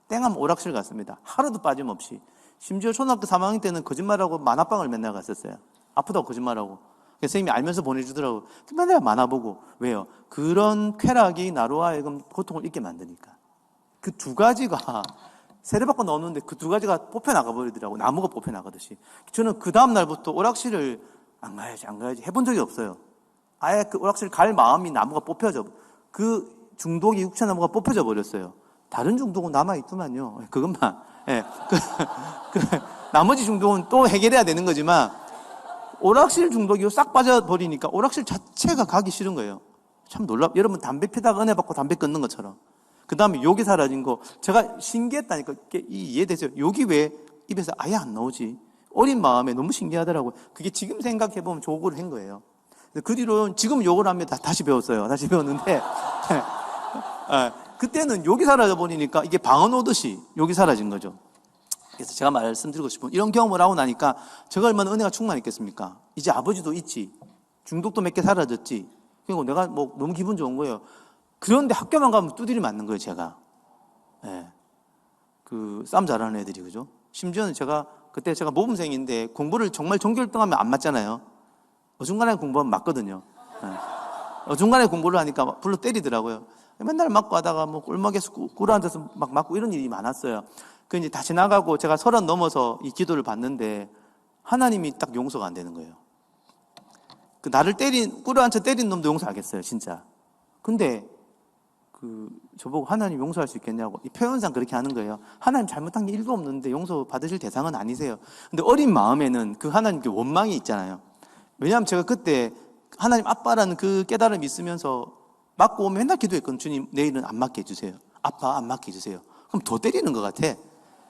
땡암 오락실 갔습니다. 하루도 빠짐없이. 심지어 초등학교 3학년 때는 거짓말하고 만화방을 맨날 갔었어요. 아프다고 거짓말하고. 선생님이 알면서 보내주더라고요. 맨날 만화 보고. 왜요? 그런 쾌락이 나로 하여금 고통을 잊게 만드니까. 그 두 가지가 세례받고 나오는데 그 두 가지가 뽑혀나가 버리더라고요. 나무가 뽑혀나가듯이. 저는 그 다음날부터 오락실을 안 가야지 해본 적이 없어요. 아예 그 오락실 갈 마음이 나무가 뽑혀져. 그 중독이 육체나무가 뽑혀져 버렸어요. 다른 중독은 남아있더만요. 그것만. 예. 나머지 중독은 또 해결해야 되는 거지만 오락실 중독이 싹 빠져버리니까 오락실 자체가 가기 싫은 거예요. 참 여러분 담배 피다가 은혜 받고 담배 끊는 것처럼. 그 다음에 욕이 사라진 거 제가 신기했다니까. 이해되세요? 욕이 왜 입에서 아예 안 나오지? 어린 마음에 너무 신기하더라고요. 그게 지금 생각해보면 욕을 한 거예요. 그 뒤로 지금 욕을 하면 다시 배웠어요. 다시 배웠는데 그때는 욕이 사라져 버리니까 이게 방언 오듯이 욕이 사라진 거죠. 그래서 제가 말씀드리고 싶은 이런 경험을 하고 나니까 제가 얼마나 은혜가 충만했겠습니까? 이제 아버지도 있지, 중독도 몇 개 사라졌지. 그리고 내가 너무 기분 좋은 거예요. 그런데 학교만 가면 두드리 맞는 거예요, 제가. 예. 싸움 잘하는 애들이, 그죠? 심지어는 그때 제가 모범생인데 공부를 정말 전교 1등하면 안 맞잖아요. 어중간하게 공부하면 맞거든요. 예. 어중간하게 공부를 하니까 불러 때리더라고요. 맨날 맞고 하다가 골목에서 꿇어 앉아서 막 맞고 이런 일이 많았어요. 이제 다 지나가고 제가 30 넘어서 이 기도를 받는데 하나님이 딱 용서가 안 되는 거예요. 나를 꿇어 앉혀 때린 놈도 용서하겠어요, 진짜. 근데 저보고 하나님 용서할 수 있겠냐고. 이 표현상 그렇게 하는 거예요. 하나님 잘못한 게 1도 없는데 용서 받으실 대상은 아니세요. 근데 어린 마음에는 그 하나님께 원망이 있잖아요. 왜냐하면 제가 그때 하나님 아빠라는 그 깨달음이 있으면서 맞고 오면 맨날 기도했거든요. 주님, 내일은 안 맞게 해주세요. 아빠 안 맞게 해주세요. 그럼 더 때리는 것 같아.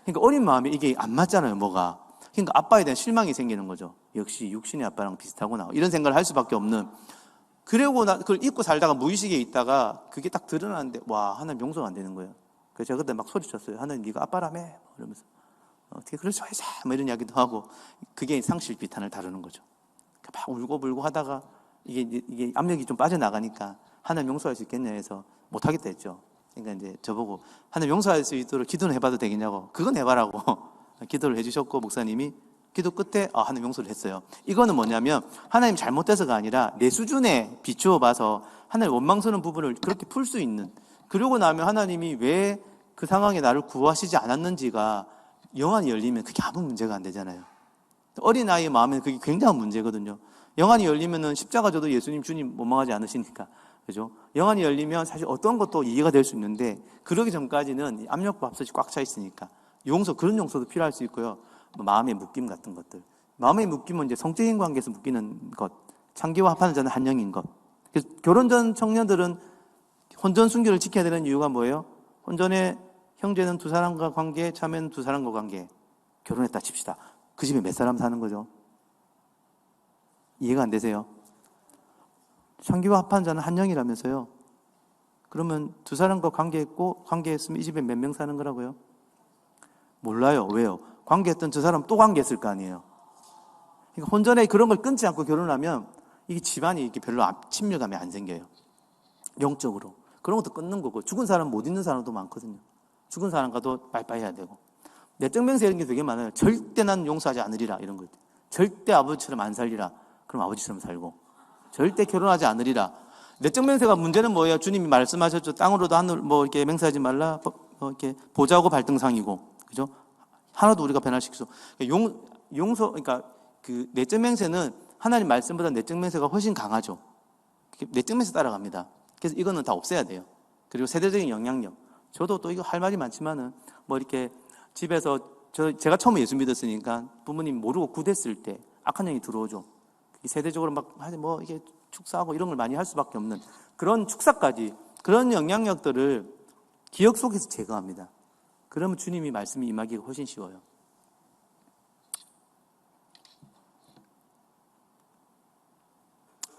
그러니까 어린 마음에 이게 안 맞잖아요, 뭐가. 그러니까 아빠에 대한 실망이 생기는 거죠. 역시 육신의 아빠랑 비슷하구나. 이런 생각을 할 수밖에 없는. 그리고 그걸 잊고 살다가 무의식에 있다가 그게 딱 드러나는데 와, 하나님 용서가 안 되는 거예요. 그래서 제가 그때 막 소리쳤어요. 하나님 네가 아빠라며 이러면서 어떻게 그럴 수가 있어? 뭐 이런 이야기도 하고. 그게 상실 비탄을 다루는 거죠. 막 울고 불고 하다가 이게 압력이 좀 빠져나가니까 하나님 용서할 수 있겠냐 해서 못하겠다 했죠. 그러니까 이제 저보고 하나님 용서할 수 있도록 기도는 해봐도 되겠냐고. 그건 해봐라고 기도를 해주셨고, 목사님이 기도 끝에 하나님 용서를 했어요. 이거는 뭐냐면 하나님 잘못돼서가 아니라 내 수준에 비추어 봐서 하나님 원망스러운 부분을 그렇게 풀 수 있는, 그러고 나면 하나님이 왜 그 상황에 나를 구하시지 않았는지가 영안이 열리면 그게 아무 문제가 안 되잖아요. 어린아이의 마음에는 그게 굉장한 문제거든요. 영안이 열리면은 십자가 져도 예수님 주님 원망하지 않으시니까. 그죠? 영안이 열리면 사실 어떤 것도 이해가 될 수 있는데, 그러기 전까지는 압력밥솥이 꽉 차 있으니까 용서, 그런 용서도 필요할 수 있고요. 마음의 묶임 같은 것들. 마음의 묶임은 이제 성적인 관계에서 묶이는 것, 창기와 합하는 자는 한 영인 것. 그래서 결혼 전 청년들은 혼전 순결을 지켜야 되는 이유가 뭐예요? 혼전의 형제는 두 사람과 관계, 자매는 두 사람과 관계. 결혼했다 칩시다. 그 집에 몇 사람 사는 거죠? 이해가 안 되세요? 창기와 합한 자는 한 영이라면서요. 그러면 두 사람과 관계했으면 이 집에 몇 명 사는 거라고요? 몰라요. 왜요? 관계했던 저 사람 또 관계했을 거 아니에요. 그러니까 혼전에 그런 걸 끊지 않고 결혼하면 이게 집안이 이렇게 별로 친밀감이 안 생겨요. 영적으로. 그런 것도 끊는 거고, 죽은 사람 못 잊는 사람도 많거든요. 죽은 사람과도 빠이빠이 해야 되고. 내적 맹세 이런 게 되게 많아요. 절대 난 용서하지 않으리라, 이런 거. 절대 아버지처럼 안 살리라. 그럼 아버지처럼 살고. 절대 결혼하지 않으리라. 내적 맹세가 문제는 뭐예요? 주님이 말씀하셨죠. 땅으로도 하늘 이렇게 맹세하지 말라. 이렇게 보자고 발등상이고, 그죠? 하나도 우리가 변화시킬 수. 용서, 그러니까 그 내적 맹세는 하나님 말씀보다 내적 맹세가 훨씬 강하죠. 내적 맹세 따라갑니다. 그래서 이거는 다 없애야 돼요. 그리고 세대적인 영향력. 저도 또 이거 할 말이 많지만은 이렇게 집에서 제가 처음에 예수 믿었으니까 부모님 모르고 구됐을 때 악한 영이 들어오죠. 세대적으로 이게 축사하고 이런 걸 많이 할 수밖에 없는 그런 축사까지, 그런 영향력들을 기억 속에서 제거합니다. 그러면 주님이 말씀이 임하기가 훨씬 쉬워요.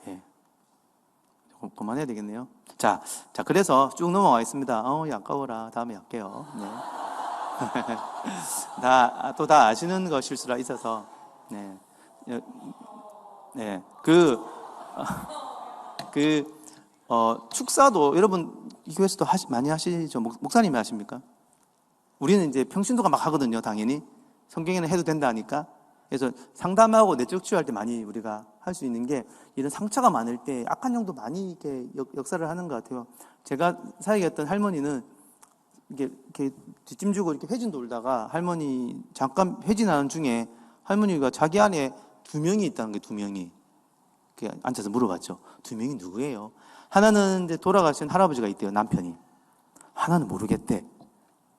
예. 그만해야 되겠네요. 자, 그래서 쭉 넘어가 있습니다. 아까워라. 다음에 할게요. 네. 다 아시는 거 실수가 있어서, 네. 네. 축사도 여러분 이 교회에서도 많이 하시죠? 목사님이 하십니까? 우리는 이제 평신도가 막 하거든요, 당연히. 성경에는 해도 된다 하니까. 그래서 상담하고 내적 치유할 때 많이 우리가 할 수 있는 게, 이런 상처가 많을 때 악한 영도 많이 이렇게 역사를 하는 것 같아요. 제가 사역했던 할머니는 이렇게 뒷짐 주고 이렇게 회진 돌다가 할머니 잠깐 회진하는 중에 할머니가 자기 안에 두 명이 있다는 게, 두 명이. 앉아서 물어봤죠. 두 명이 누구예요? 하나는 이제 돌아가신 할아버지가 있대요, 남편이. 하나는 모르겠대.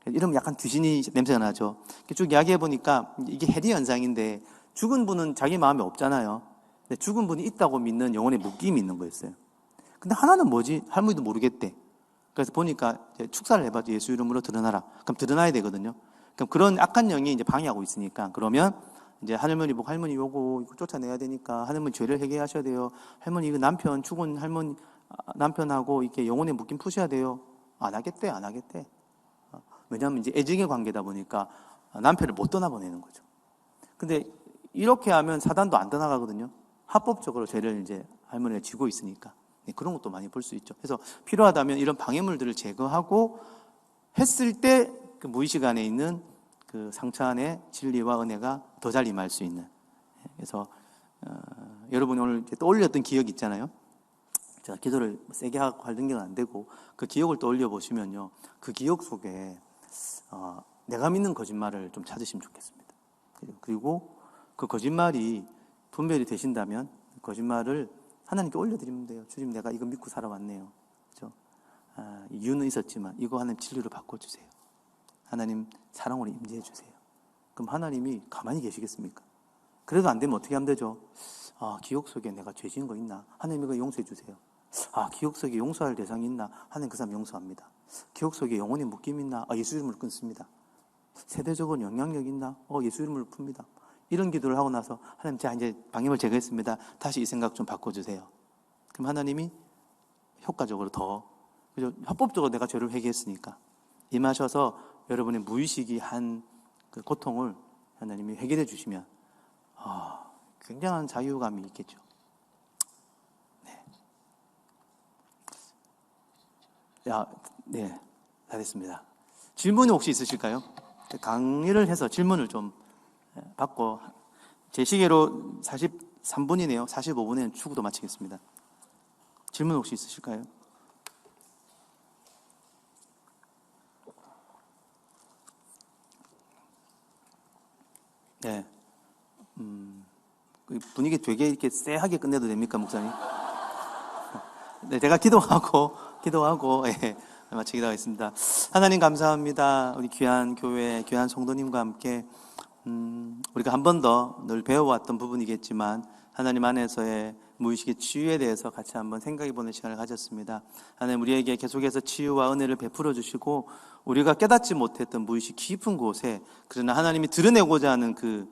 이러면 약간 귀신이 냄새가 나죠. 쭉 이야기해 보니까 이게 해리 현상인데, 죽은 분은 자기 마음에 없잖아요. 근데 죽은 분이 있다고 믿는 영혼의 묶임이 있는 거였어요. 근데 하나는 뭐지? 할머니도 모르겠대. 그래서 보니까 이제 축사를 해봐도 예수 이름으로 드러나라. 그럼 드러나야 되거든요. 그럼 그런 악한 영이 이제 방해하고 있으니까, 그러면 이제 할머니 보고, 할머니 이거 쫓아내야 되니까 할머니 죄를 해결하셔야 돼요. 할머니 이거 죽은 할머니 남편하고 이렇게 영혼의 묶임 푸셔야 돼요. 안 하겠대. 왜냐하면 이제 애증의 관계다 보니까 남편을 못 떠나보내는 거죠. 근데 이렇게 하면 사단도 안 떠나가거든요. 합법적으로 죄를 이제 할머니가 지고 있으니까. 그런 것도 많이 볼 수 있죠. 그래서 필요하다면 이런 방해물들을 제거하고 했을 때 그 무의식 안에 있는 그 상처 안에 진리와 은혜가 더 잘 임할 수 있는. 그래서 여러분이 오늘 떠올렸던 기억 있잖아요. 제가 기도를 세게 하고 할 능력은 안 되고, 그 기억을 떠올려 보시면요, 그 기억 속에 내가 믿는 거짓말을 좀 찾으시면 좋겠습니다. 그리고 그 거짓말이 분별이 되신다면 거짓말을 하나님께 올려드리면 돼요. 주님, 내가 이거 믿고 살아왔네요. 그렇죠? 이유는 있었지만 이거 하나님 진리로 바꿔주세요. 하나님 사랑으로 임재해 주세요. 그럼 하나님이 가만히 계시겠습니까? 그래도 안 되면 어떻게 하면 되죠? 기억 속에 내가 죄 지은 거 있나? 하나님 이거 용서해 주세요. 기억 속에 용서할 대상이 있나? 하나님 그 사람 용서합니다. 기억 속에 영혼의 묶임 있나? 예수 이름으로 끊습니다. 세대적으로 영향력 있나? 예수 이름으로 풉니다. 이런 기도를 하고 나서 하나님 제가 이제 방임을 제거했습니다. 다시 이 생각 좀 바꿔주세요. 그럼 하나님이 효과적으로 더 그죠? 합법적으로 내가 죄를 회개했으니까 임하셔서 여러분의 무의식이 한 그 고통을 하나님이 해결해 주시면 굉장한 자유감이 있겠죠. 네. 네, 다 됐습니다. 질문이 혹시 있으실까요? 강의를 해서 질문을 좀 받고 제 시계로 43분이네요. 45분에는 추구도 마치겠습니다. 질문 혹시 있으실까요? 네. 분위기 되게 이렇게 쎄하게 끝내도 됩니까, 목사님? 네, 제가 기도하고, 예, 마치기로 하겠습니다. 하나님 감사합니다. 우리 귀한 교회, 귀한 성도님과 함께, 우리가 한 번 더 늘 배워왔던 부분이겠지만, 하나님 안에서의 무의식의 치유에 대해서 같이 한번 생각해보는 시간을 가졌습니다. 하나님 우리에게 계속해서 치유와 은혜를 베풀어 주시고, 우리가 깨닫지 못했던 무의식 깊은 곳에, 그러나 하나님이 드러내고자 하는 그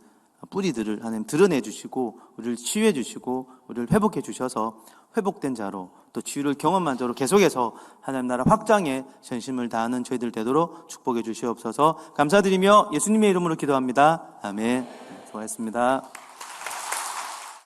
뿌리들을 하나님 드러내 주시고, 우리를 치유해 주시고, 우리를 회복해 주셔서 회복된 자로, 또 치유를 경험한 자로 계속해서 하나님 나라 확장에 전심을 다하는 저희들 되도록 축복해 주시옵소서. 감사드리며 예수님의 이름으로 기도합니다. 아멘. 수고하셨습니다.